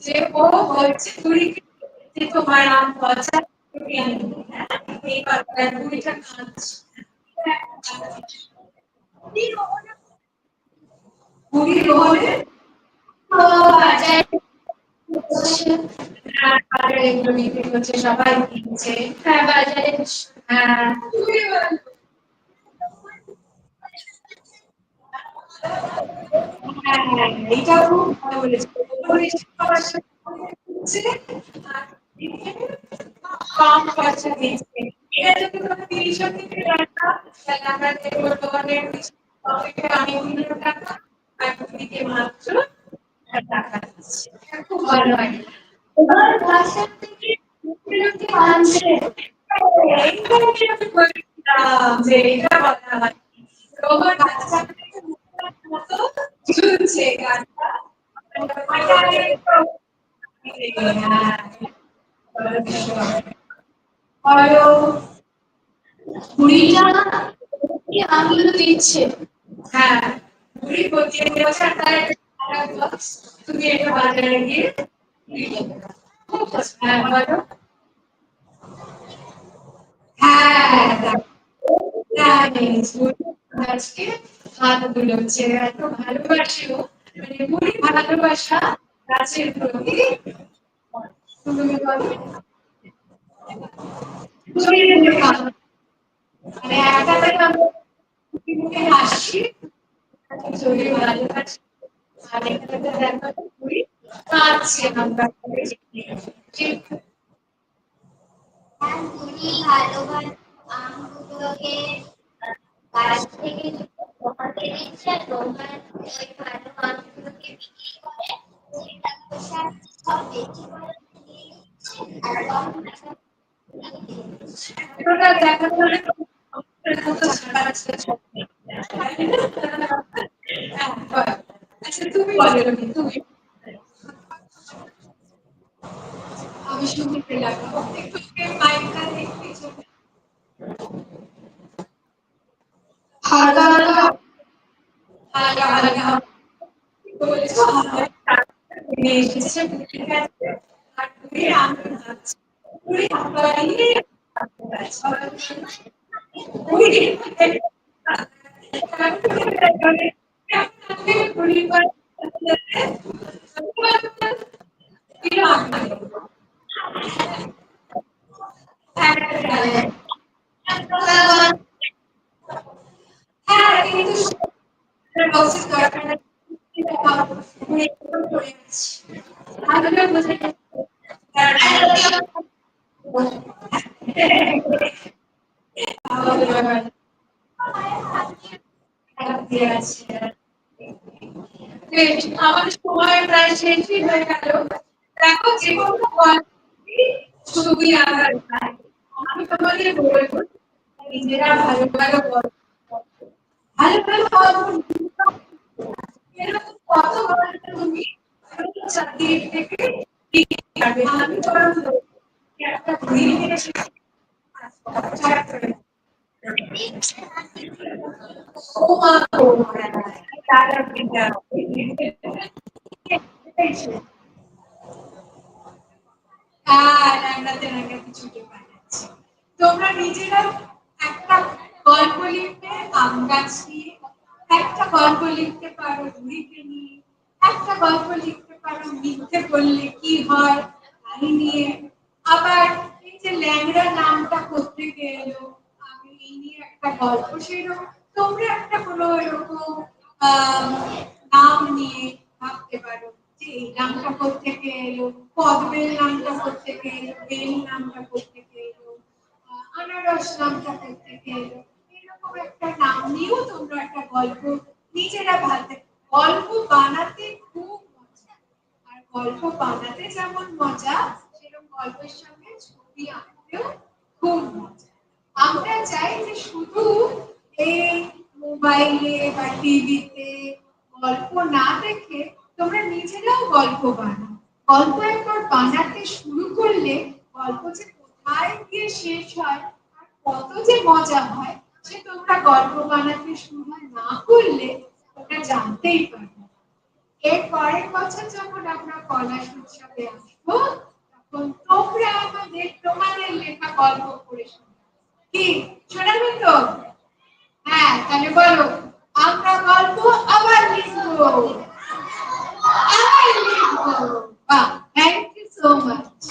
যে ও বলছে তুই যে তোমার নাম পচা তুমি আনবি এই কথাটা তুইটা খাচ্ছি কুড়ি রোহনে বাজারে বাজারে এগুলো বিক্রি করছে সবাই কিনছে হ্যাঁ বাজারে হ্যাঁ হ্যাঁ এইটা খুব ভালো বলেছে কম পয়সা দিচ্ছে এটা যদি কোনো 30 টাকা তাহলে আমরা দেখবো দোকানের অনেকগুলো টাকা আর দিকে মাত্র টাকা দিচ্ছে খুব ভালো হয় এবার ভাষা থেকে মুক্তিযুদ্ধ আনছে এইটা আমি বলছিলাম যে এটা বলা হয় রোবট বাচ্চা মতো ঝুলছে গাছটা হলো বুড়িটা আঙুল দিচ্ছে হ্যাঁ বুড়ি প্রতি বছর তার তুমি এটা বাজারে গিয়ে হ্যাঁ বলো হ্যাঁ আজকে হাত বুলোচ্ছে এত ভালোবাসিও মানে বুড়ি ভালোবাসা গাছের প্রতি তুমি বলো মানে একটা টাকা মুখে হাসি জোরে ভালোবাসি আর একটা দেখা বুড়ি কাঁদছে আমরা ঠিক বুড়ি ভালোভাবে আমগুলোকে গাছ থেকে পোহাতে দিচ্ছে তোমার ওই ভালো আমগুলোকে বিক্রি করে ওই টাকা পয়সা সব বেশি করে নিয়ে নিচ্ছে আর কম টাকা ওটা দেখা করে আচ্ছা তুমি বলো তুমি আমি শুনতে পেলাম একটু মাইকটা দেখতে হালকা হালকা হালকা হালকা বলেছো হালকা এসেছে ঠিক আছে আর তুমি আমি পুরি হালকা দিয়ে হ্যাঁ কিন্তু সেটা বক্সের দরকার নেই। ভালো বুঝে আমাদের সময় প্রায় শেষই হয়ে গেল। দেখো যে কোনো গল্পই ছবি আঁকার পায়। আমি তোমাদের বলবো নিজেরা ভালো ভালো গল্প ভালো ভালো গল্প এরকম কত গল্প তুমি চাকরি থেকে লিখতে পারবে। আমি বরং একটা বই নিয়ে এসে ও মা গো তারা বিদ্যা রান্নাতে রান্নাতে ছুটে পাঠাচ্ছি। তোমরা নিজেরাও একটা গল্প লিখতে আম গাছ নিয়ে, একটা গল্প লিখতে পারো ঘুড়িকে নিয়ে, একটা গল্প লিখতে পারো মিথ্যে বললে কি হয় তাই নিয়ে। আবার এই যে ল্যাংড়া নামটা কোত্থেকে এলো আমি এই নিয়ে একটা গল্প সেরকম তোমরা একটা কোনো এরকম আহ নাম নিয়ে ভাবতে পারো যে এই নামটা কোত্থেকে এলো, পদ্মের নামটা কোত্থেকে এলো, বেল নামটা কোত্থেকে এলো, আনারস নামটা কোত্থেকে এলো, এরকম একটা নাম নিয়েও তোমরা একটা গল্প নিজেরা ভাবতে। গল্প বানাতে খুব মজা, আর গল্প বানাতে যেমন মজা সেরকম গল্পের সঙ্গে ছবি আঁকতেও খুব মজা। আমরা চাই যে শুধু এই মোবাইলে বা টিভিতে গল্প না দেখে তোমরা নিজেরাও গল্প বানাও। গল্প একবার বানাতে শুরু করলে গল্প যে কোথায় গিয়ে শেষ হয় আর কত যে মজা হয় সে তোমরা গল্প বানাতে শুরু না করলে তোমরা জানতেই পারবে না। এর পরের বছর যখন আমরা পলাশ উৎসবে আসবো তখন তোমরা আমাদের তোমাদের লেখা গল্প পড়ে শোনাবে। কি শোনাবে তো? হ্যাঁ তাহলে বলো আমরা গল্প আবার লিখবো আবার লিখবো। বাহ থ্যাংক ইউ সো মাচ।